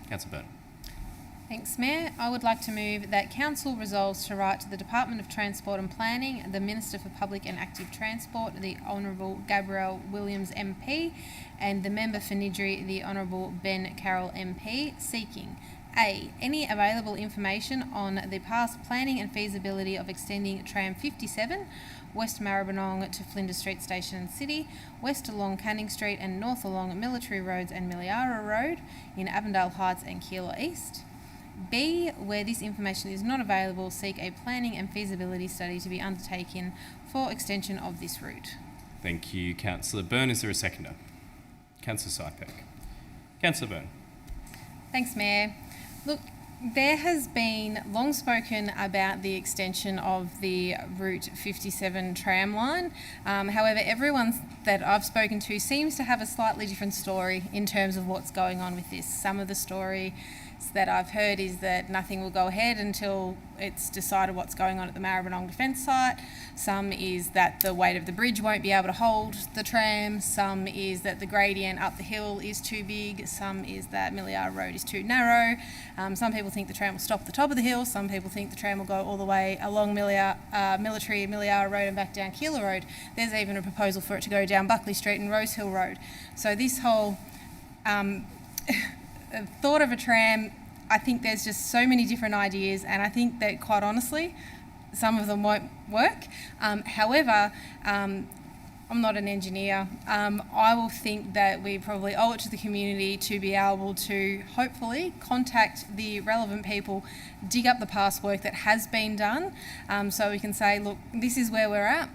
Councillor Byrne. Thanks, Mayor. I would like to move that Council resolves to write to the Department of Transport and Planning, the Minister for Public and Active Transport, the Honourable Gabrielle Williams MP, and the Member for Niddrie, the Honourable Ben Carroll MP, seeking A. Any available information on the past planning and feasibility of extending Tram 57 west Maribyrnong to Flinders Street Station and City, west along Canning Street and north along Military Roads and Miliara Road in Avondale Heights and Keilor East. B. Where this information is not available, seek a planning and feasibility study to be undertaken for extension of this route. Thank you, Councillor Byrne. Is there a seconder? Councillor Sypek. Councillor Byrne. Thanks, Mayor. Look, there has been long spoken about the extension of the Route 57 tram line. However, everyone that I've spoken to seems to have a slightly different story in terms of what's going on with this. Some of the story that I've heard is that nothing will go ahead until it's decided what's going on at the Maribyrnong Defence Site. Some is that the weight of the bridge won't be able to hold the tram. Some is that the gradient up the hill is too big. Some is that Miliara Road is too narrow. Some people think the tram will stop at the top of the hill. Some people think the tram will go all the way along Military Miliara Road and back down Keilor Road. There's even a proposal for it to go down Buckley Street and Rosehill Road. So this whole thought of a tram, I think there's just so many different ideas, and I think that quite honestly some of them won't work. However, I'm not an engineer. I will think that we probably owe it to the community to be able to hopefully contact the relevant people, dig up the past work that has been done, so we can say, look, this is where we're at.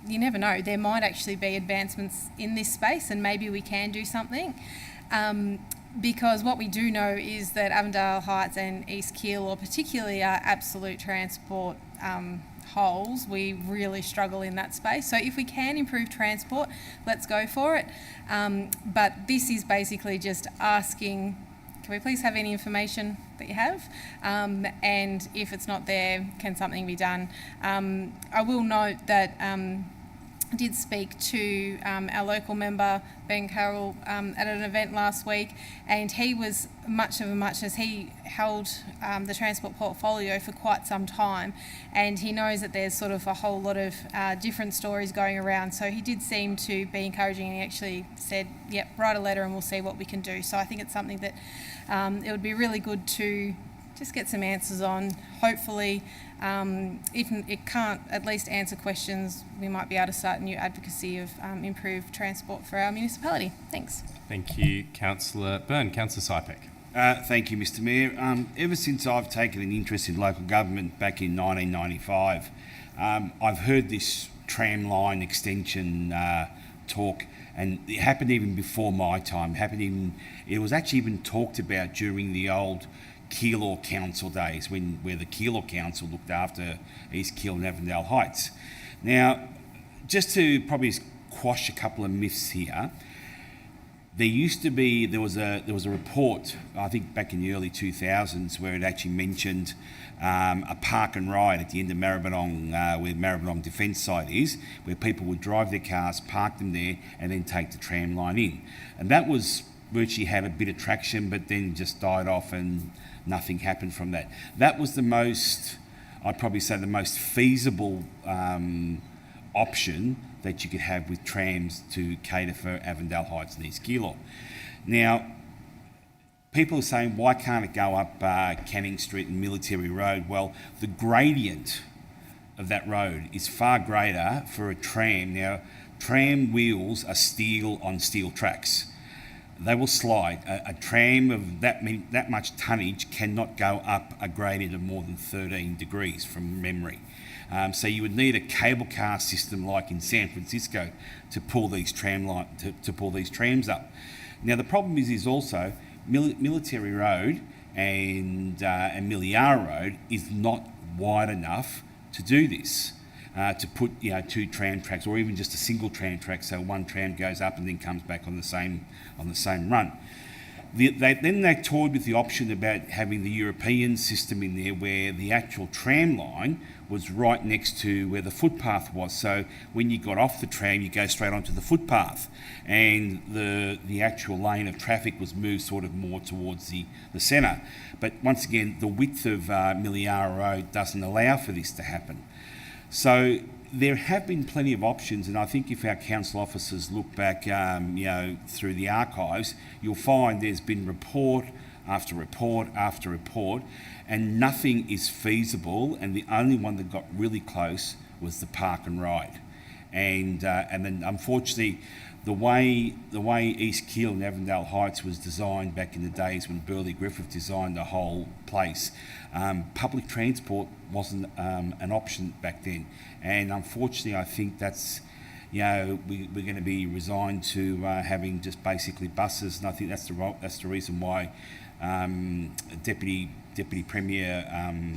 You never know, there might actually be advancements in this space and maybe we can do something. Because what we do know is that Avondale Heights and East Keilor particularly are absolute transport holes. We really struggle in that space. So if we can improve transport, let's go for it. But this is basically just asking, can we please have any information that you have? And if it's not there, can something be done? I will note that I did speak to our local member, Ben Carroll, at an event last week, and he was much of a muchness. He held the transport portfolio for quite some time, and he knows that there's sort of a whole lot of different stories going around. So he did seem to be encouraging, and he actually said, yep, write a letter and we'll see what we can do. So I think it's something that it would be really good to just get some answers on. Hopefully, if it can't at least answer questions, we might be able to start a new advocacy of improved transport for our municipality. Thanks. Thank you, Councillor Byrne. Councillor Sypek. Thank you, Mr Mayor. Ever since I've taken an interest in local government back in 1995, I've heard this tram line extension talk, and it happened even before my time. It was actually even talked about during the old Keilor Council days, where the Keilor Council looked after East Keilor and Avondale Heights. Now, just to probably quash a couple of myths here, there was a report, I think back in the early 2000s, where it actually mentioned a park and ride at the end of Maribyrnong, where Maribyrnong Defence Site is, where people would drive their cars, park them there, and then take the tram line in. And that was virtually had a bit of traction, but then just died off and nothing happened from that. That was I'd probably say the most feasible option that you could have with trams to cater for Avondale Heights and East Keilor. Now, people are saying, why can't it go up Canning Street and Military Road? Well, the gradient of that road is far greater for a tram. Now, tram wheels are steel on steel tracks. They will slide. A tram of that much tonnage cannot go up a gradient of more than 13 degrees from memory. So you would need a cable car system like in San Francisco to pull these to pull these trams up. Now the problem is also Military Road and Miliara Road is not wide enough to do this. To put two tram tracks, or even just a single tram track, so one tram goes up and then comes back on the same run. Then they toyed with the option about having the European system in there, where the actual tram line was right next to where the footpath was. So when you got off the tram, you go straight onto the footpath, and the actual lane of traffic was moved sort of more towards the centre. But once again, the width of Miliara Road doesn't allow for this to happen. So there have been plenty of options, and I think if our council officers look back, through the archives, you'll find there's been report after report after report, and nothing is feasible. And the only one that got really close was the park and ride, and then unfortunately, the way East Keilor and Avondale Heights was designed back in the days when Burley Griffith designed the whole place, public transport wasn't an option back then, and unfortunately I think that's we're going to be resigned to having just basically buses, and I think that's the reason why Deputy Premier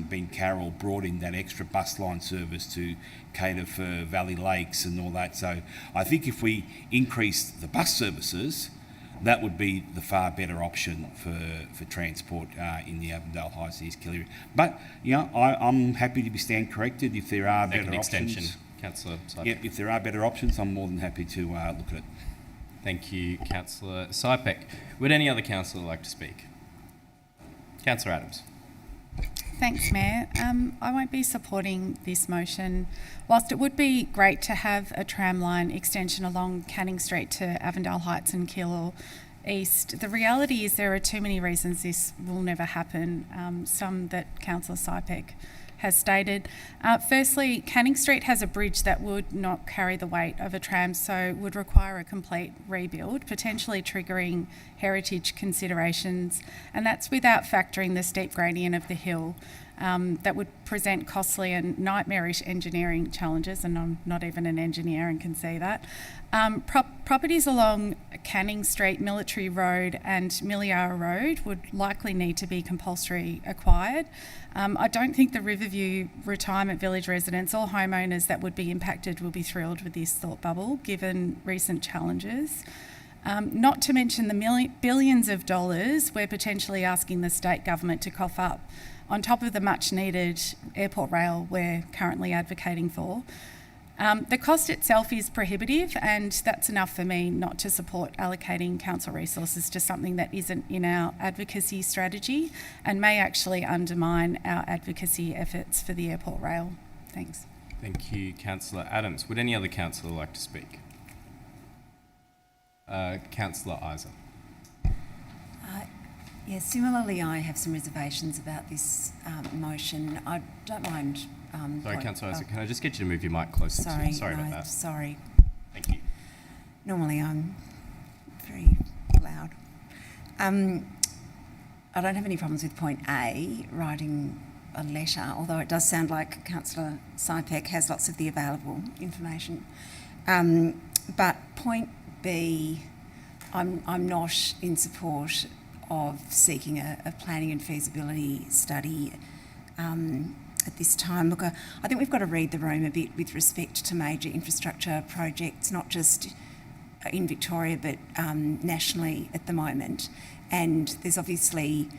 Ben Carroll brought in that extra bus line service to cater for Valley Lakes and all that. So I think if we increase the bus services, that would be the far better option for transport in the Avondale Heights and East Keilor. But I'm happy to be stand corrected if there are better options. Councillor Sypek. Yeah, if there are better options, I'm more than happy to look at it. Thank you, Councillor Sypek. Would any other councillor like to speak? Councillor Adams. Thanks, Mayor. I won't be supporting this motion. Whilst it would be great to have a tram line extension along Canning Street to Avondale Heights and Keilor East, the reality is there are too many reasons this will never happen, some that Councillor Sypek has stated. Firstly, Canning Street has a bridge that would not carry the weight of a tram, so would require a complete rebuild, potentially triggering heritage considerations, and that's without factoring the steep gradient of the hill that would present costly and nightmarish engineering challenges, and I'm not even an engineer and can see that. Properties along Canning Street, Military Road and Miliara Road would likely need to be compulsory acquired. I don't think the Riverview Retirement Village residents or homeowners that would be impacted will be thrilled with this thought bubble, given recent challenges. Not to mention the billions of dollars we're potentially asking the state government to cough up, on top of the much needed airport rail we're currently advocating for. The cost itself is prohibitive, and that's enough for me not to support allocating council resources to something that isn't in our advocacy strategy and may actually undermine our advocacy efforts for the airport rail. Thanks. Thank you, Councillor Adams. Would any other councillor like to speak? Councillor Isa. Yes, similarly, I have some reservations about this motion. I don't mind. Sorry, Councillor Isa, can I just get you to move your mic closer to me? Sorry about that. Sorry. Thank you. Normally I'm very loud. I don't have any problems with point A, writing a letter, although it does sound like Councillor Sypek has lots of the available information. But point B, I'm not in support of seeking a planning and feasibility study at this time. Look, I think we've got to read the room a bit with respect to major infrastructure projects, not just in Victoria but nationally at the moment. And there's obviously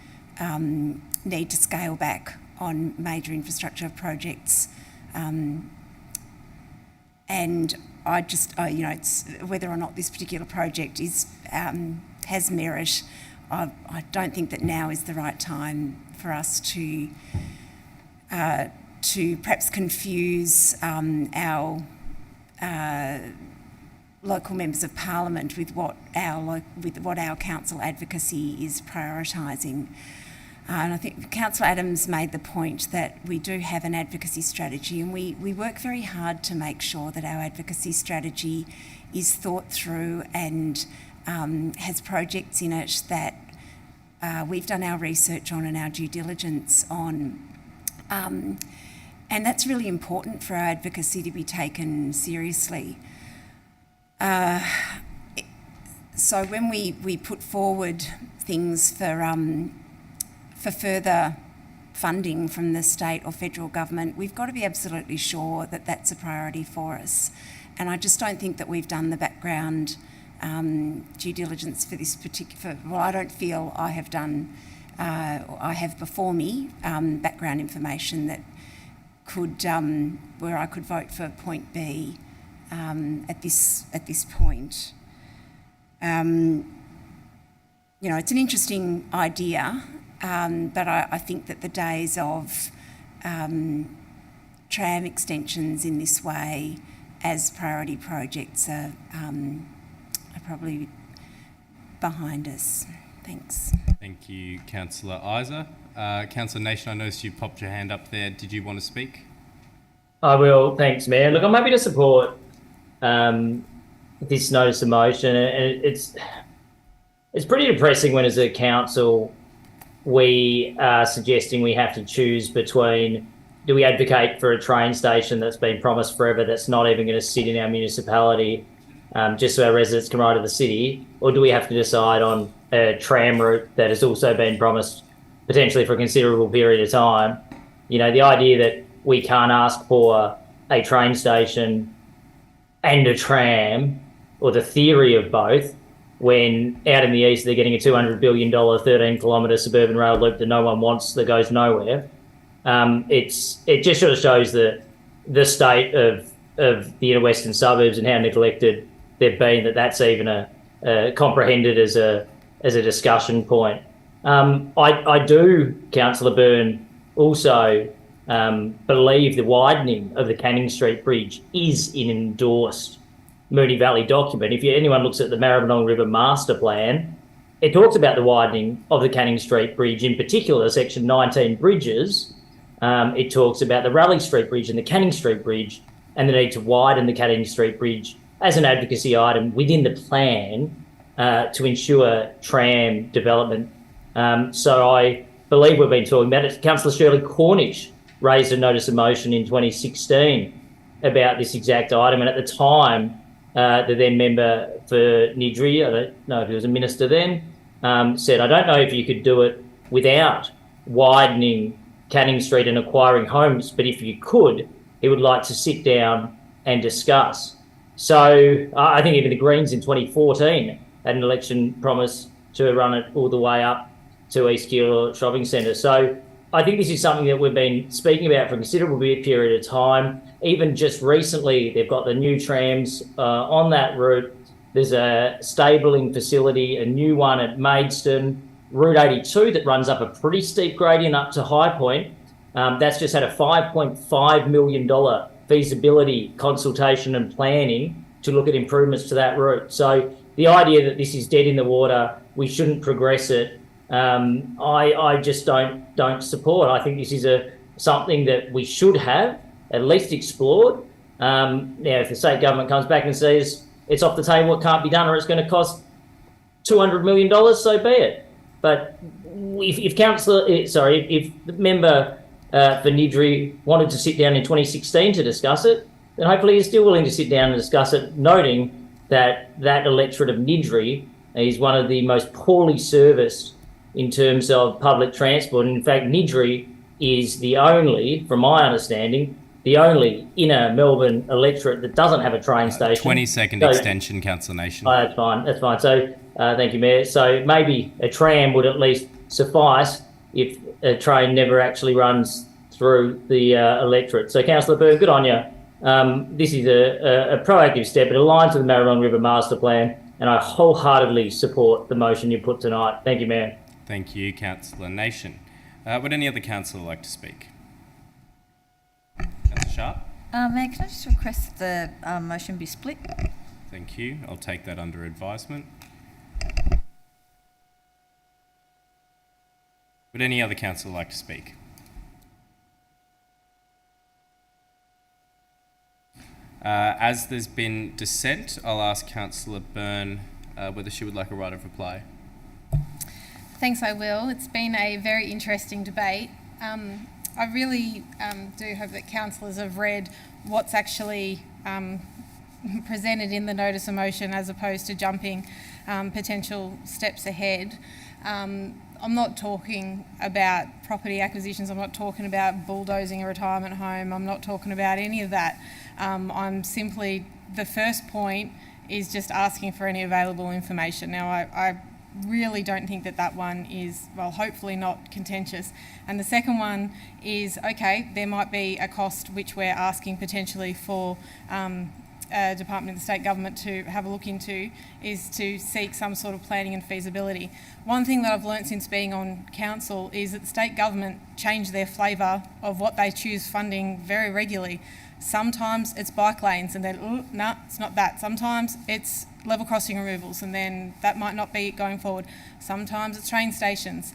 need to scale back on major infrastructure projects. And I just, it's whether or not this particular project has merit. I don't think that now is the right time for us to perhaps confuse our local members of parliament with what our council advocacy is prioritising. And I think Councillor Adams made the point that we do have an advocacy strategy, and we work very hard to make sure that our advocacy strategy is thought through and has projects in it that we've done our research on and our due diligence on. And that's really important for our advocacy to be taken seriously. So when we put forward things for further funding from the state or federal government, we've got to be absolutely sure that that's a priority for us. And I just don't think that we've done the background due diligence for this particular, well, I don't feel I have done, I have before me background information that could, where I could vote for point B at this point. It's an interesting idea, but I think that the days of tram extensions in this way as priority projects are probably behind us. Thanks. Thank you, Councillor Isa. Councillor Nation, I noticed you popped your hand up there. Did you want to speak? I will. Thanks, Mayor. Look, I'm happy to support this notice of motion, and it's pretty depressing when, as a council, we are suggesting we have to choose between, do we advocate for a train station that's been promised forever that's not even going to sit in our municipality just so our residents can ride to the city, or do we have to decide on a tram route that has also been promised potentially for a considerable period of time? The idea that we can't ask for a train station and a tram, or the theory of both, when out in the east they're getting a $200 billion 13-kilometre suburban rail loop that no one wants, that goes nowhere. It just sort of shows the state of the inner western suburbs and how neglected they've been, that's even comprehended as a discussion point. I do, Councillor Byrne, also believe the widening of the Canning Street Bridge is an endorsed Moonee Valley document. If anyone looks at the Maribyrnong River Master Plan, it talks about the widening of the Canning Street Bridge, in particular section 19 bridges. It talks about the Raleigh Street Bridge and the Canning Street Bridge and the need to widen the Canning Street Bridge as an advocacy item within the plan to ensure tram development. So I believe we've been talking about it. Councillor Shirley Cornish raised a notice of motion in 2016 about this exact item, and at the time, the then member for Niddrie, I don't know if he was a minister then, said, I don't know if you could do it without widening Canning Street and acquiring homes, but if you could, he would like to sit down and discuss. So I think even the Greens in 2014 had an election promise to run it all the way up to East Keilor Shopping Centre. So I think this is something that we've been speaking about for a considerable period of time. Even just recently, they've got the new trams on that route. There's a stabling facility, a new one at Maidstone, Route 82 that runs up a pretty steep gradient up to High Point. That's just had a $5.5 million feasibility consultation and planning to look at improvements to that route. So the idea that this is dead in the water, we shouldn't progress it, I just don't support. I think this is something that we should have at least explored. Now, if the state government comes back and says it's off the table, it can't be done, or it's going to cost $200 million, so be it. But if the member for Niddrie wanted to sit down in 2016 to discuss it, then hopefully he's still willing to sit down and discuss it, noting that that electorate of Niddrie is one of the most poorly serviced in terms of public transport. And in fact, Niddrie is the only, from my understanding, the only inner Melbourne electorate that doesn't have a train station. 20-second extension, Councillor Nation. Oh, that's fine. So thank you, Mayor. So maybe a tram would at least suffice if a train never actually runs through the electorate. So Councillor Byrne, good on you. This is a proactive step. It aligns with the Maribyrnong River Master Plan, and I wholeheartedly support the motion you put tonight. Thank you, Mayor. Thank you, Councillor Nation. Would any other councillor like to speak? Councillor Sharp? Mayor, can I just request the motion be split? Thank you. I'll take that under advisement. Would any other councillor like to speak? As there's been dissent, I'll ask Councillor Byrne whether she would like a right of reply. Thanks, I will. It's been a very interesting debate. I really do hope that councillors have read what's actually presented in the notice of motion as opposed to jumping potential steps ahead. I'm not talking about property acquisitions. I'm not talking about bulldozing a retirement home. I'm not talking about any of that. I'm simply, the first point is just asking for any available information. Now, I really don't think that one is, well, hopefully not contentious. And the second one is, okay, there might be a cost which we're asking potentially for Department of the State Government to have a look into, is to seek some sort of planning and feasibility. One thing that I've learnt since being on council is that the state government change their flavour of what they choose funding very regularly. Sometimes it's bike lanes and then, oh, no, it's not that. Sometimes it's level crossing removals and then that might not be going forward. Sometimes it's train stations.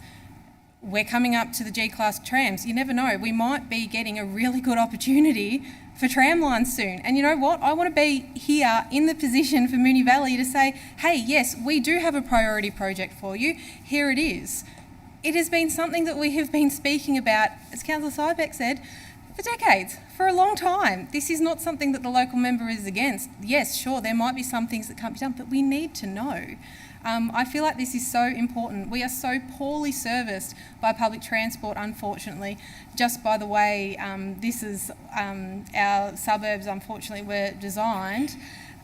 We're coming up to the G-Class trams. You never know. We might be getting a really good opportunity for tram lines soon. And you know what? I want to be here in the position for Moonee Valley to say, hey, yes, we do have a priority project for you. Here it is. It has been something that we have been speaking about, as Councillor Sybeck said, for decades, for a long time. This is not something that the local member is against. Yes, sure, there might be some things that can't be done, but we need to know. I feel like this is so important. We are so poorly serviced by public transport, unfortunately, just by the way our suburbs, unfortunately, were designed.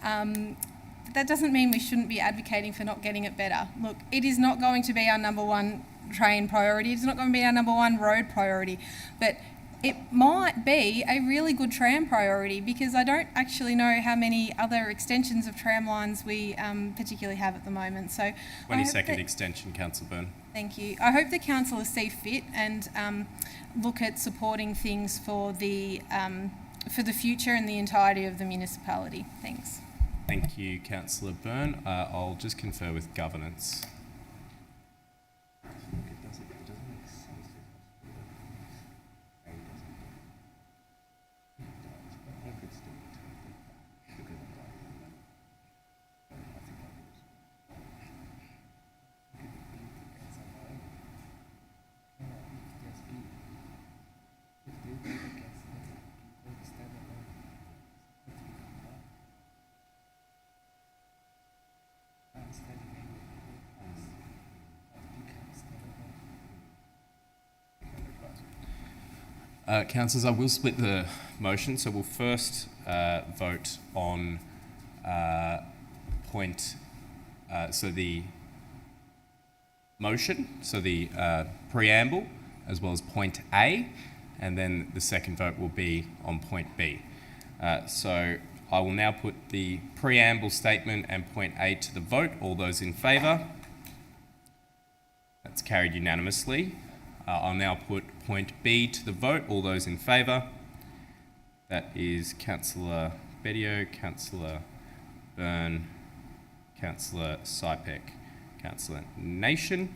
That doesn't mean we shouldn't be advocating for not getting it better. Look, it is not going to be our number one train priority. It's not going to be our number one road priority, but it might be a really good tram priority because I don't actually know how many other extensions of tram lines we particularly have at the moment. So 20-second extension, Councillor Byrne. Thank you. I hope the councillors see fit and look at supporting things for the future and the entirety of the municipality. Thanks. Thank you, Councillor Byrne. I'll just confer with governance. Councillors, I will split the motion. So we'll first vote on the motion, so the preamble, as well as point A, and then the second vote will be on point B. So I will now put the preamble statement and point A to the vote. All those in favour? That's carried unanimously. I'll now put point B to the vote. All those in favour? That is Councillor Bedio, Councillor Byrne, Councillor Sybeck, Councillor Nation.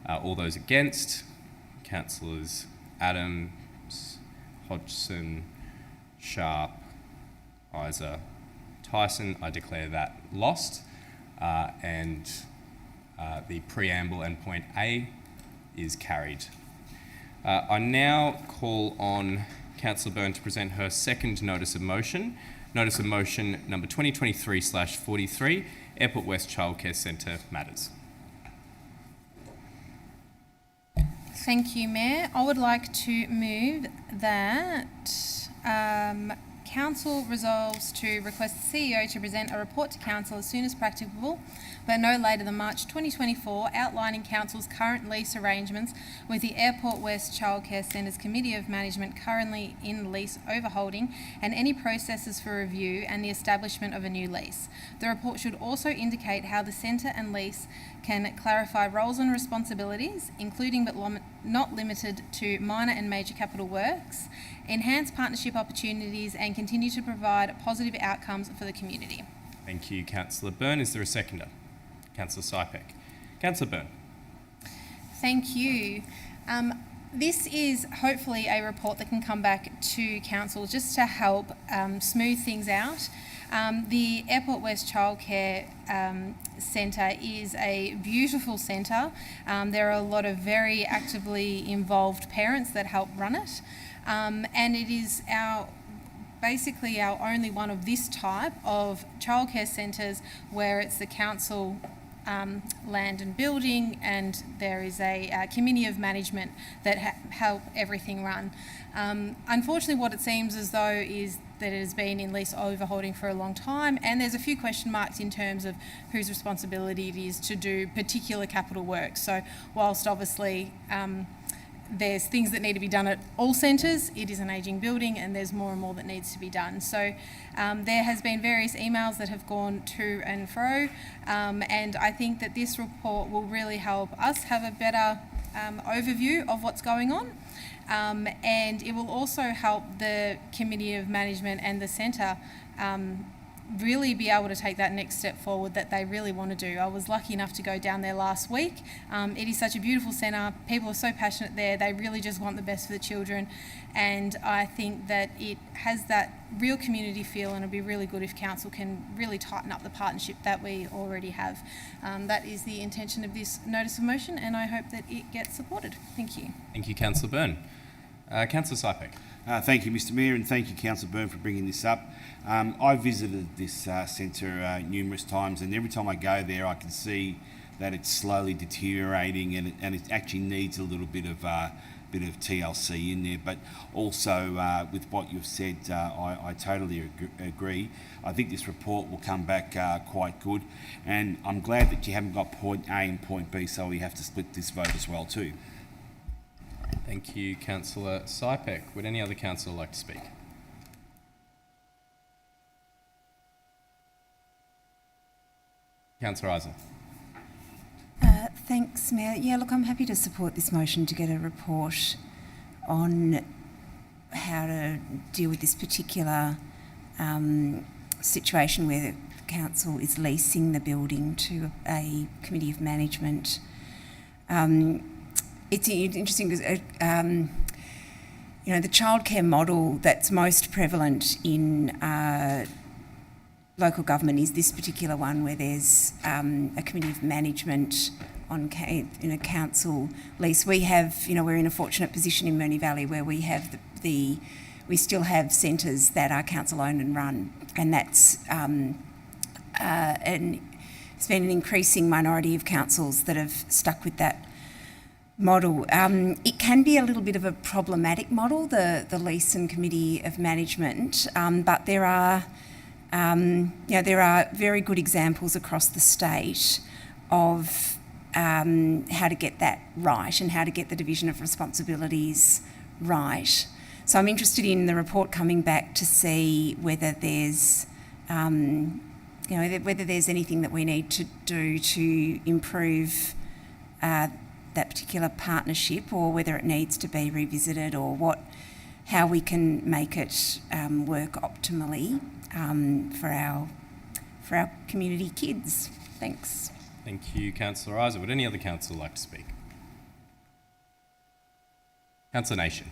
All those against? Councillors Adams, Hodgson, Sharp, Isa, Tyson. I declare that lost. And the preamble and point A is carried. I now call on Councillor Byrne to present her second notice of motion. Notice of motion number 2023/43, Airport West Childcare Centre matters. Thank you, Mayor. I would like to move that Council resolves to request the CEO to present a report to Council as soon as practicable, but no later than March 2024, outlining Council's current lease arrangements with the Airport West Childcare Centre's Committee of Management currently in lease overholding, and any processes for review and the establishment of a new lease. The report should also indicate how the centre and lease can clarify roles and responsibilities, including but not limited to minor and major capital works, enhance partnership opportunities and continue to provide positive outcomes for the community. Thank you, Councillor Byrne. Is there a seconder? Councillor Sypek. Councillor Byrne. Thank you. This is hopefully a report that can come back to Council just to help smooth things out. The Airport West Childcare Centre is a beautiful centre. There are a lot of very actively involved parents that help run it, and it is basically our only one of this type of childcare centres where it's the council land and building, and there is a committee of management that help everything run. Unfortunately, what it seems as though is that it has been in lease overholding for a long time, and there's a few question marks in terms of whose responsibility it is to do particular capital works. So whilst obviously there's things that need to be done at all centres, it is an ageing building and there's more and more that needs to be done. So there has been various emails that have gone to and fro, and I think that this report will really help us have a better overview of what's going on. And it will also help the Committee of Management and the Centre really be able to take that next step forward that they really want to do. I was lucky enough to go down there last week. It is such a beautiful centre. People are so passionate there. They really just want the best for the children. And I think that it has that real community feel, and it'll be really good if Council can really tighten up the partnership that we already have. That is the intention of this notice of motion, and I hope that it gets supported. Thank you. Thank you, Councillor Byrne. Councillor Sypek. Thank you, Mr Mayor, and thank you, Councillor Byrne, for bringing this up. I visited this centre numerous times, and every time I go there I can see that it's slowly deteriorating, and it actually needs a little bit of TLC in there. But also with what you've said, I totally agree. I think this report will come back quite good, and I'm glad that you haven't got point A and point B, so we have to split this vote as well too. Thank you, Councillor Sypek. Would any other councillor like to speak? Councillor Isa. Thanks, Mayor. Yeah, look, I'm happy to support this motion to get a report on how to deal with this particular situation where the council is leasing the building to a committee of management. It's interesting because, the childcare model that's most prevalent in local government is this particular one where there's a committee of management in a council lease. We have, we're in a fortunate position in Moonee Valley where we have we still have centres that are council owned and run, and that's it's been an increasing minority of councils that have stuck with that model. It can be a little bit of a problematic model, the lease and committee of management, but there are very good examples across the state of how to get that right and how to get the division of responsibilities right. So I'm interested in the report coming back to see whether there's whether there's anything that we need to do to improve that particular partnership, or whether it needs to be revisited, or how we can make it work optimally for our community kids. Thanks. Thank you, Councillor Isa. Would any other councillor like to speak? Councillor Nation.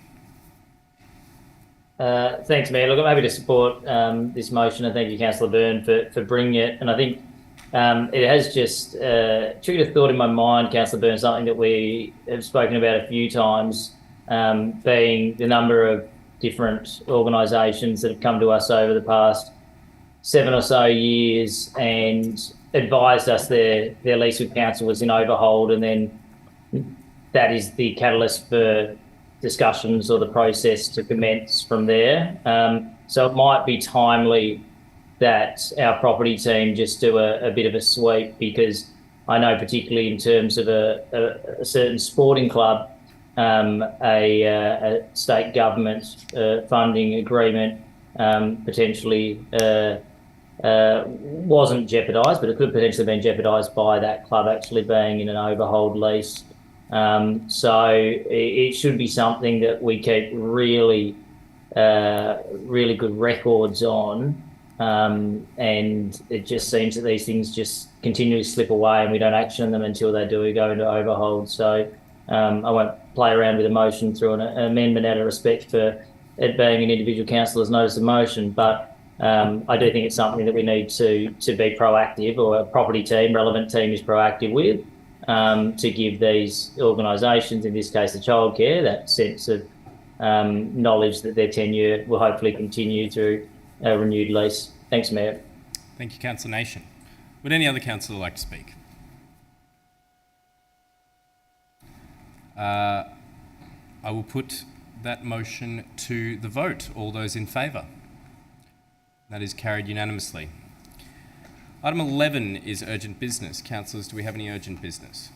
Thanks, Mayor. Look, I'm happy to support this motion, and thank you, Councillor Byrne, for bringing it. And I think It has just triggered a thought in my mind, Councillor Byrne, something that we have spoken about a few times, being the number of different organisations that have come to us over the past 7 or so years and advised us their lease with council was in overhold, and then that is the catalyst for discussions or the process to commence from there. So it might be timely that our property team just do a bit of a sweep, because I know particularly in terms of a certain sporting club, a state government funding agreement potentially wasn't jeopardised, but it could potentially have been jeopardised by that club actually being in an overhold lease. So it should be something that we keep really good records on. And it just seems that these things just continually slip away and we don't action them until they do go into overhold. So I won't play around with a motion through an amendment out of respect for it being an individual councillor's notice of motion, but I do think it's something that we need to be proactive, or a property team, relevant team is proactive with, to give these organisations, in this case the childcare, that sense of knowledge that their tenure will hopefully continue through a renewed lease. Thanks, Mayor. Thank you, Councillor Nation. Would any other councillor like to speak? I will put that motion to the vote. All those in favour? That is carried unanimously. Item 11 is urgent business. Councillors, do we have any urgent business?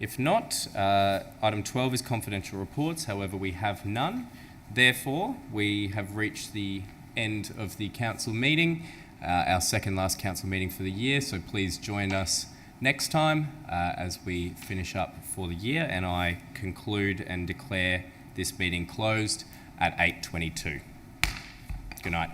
If not, item 12 is confidential reports. However, we have none. Therefore, we have reached the end of the council meeting, our second last council meeting for the year. So please join us next time as we finish up for the year, and I conclude and declare this meeting closed at 8:22. Good night.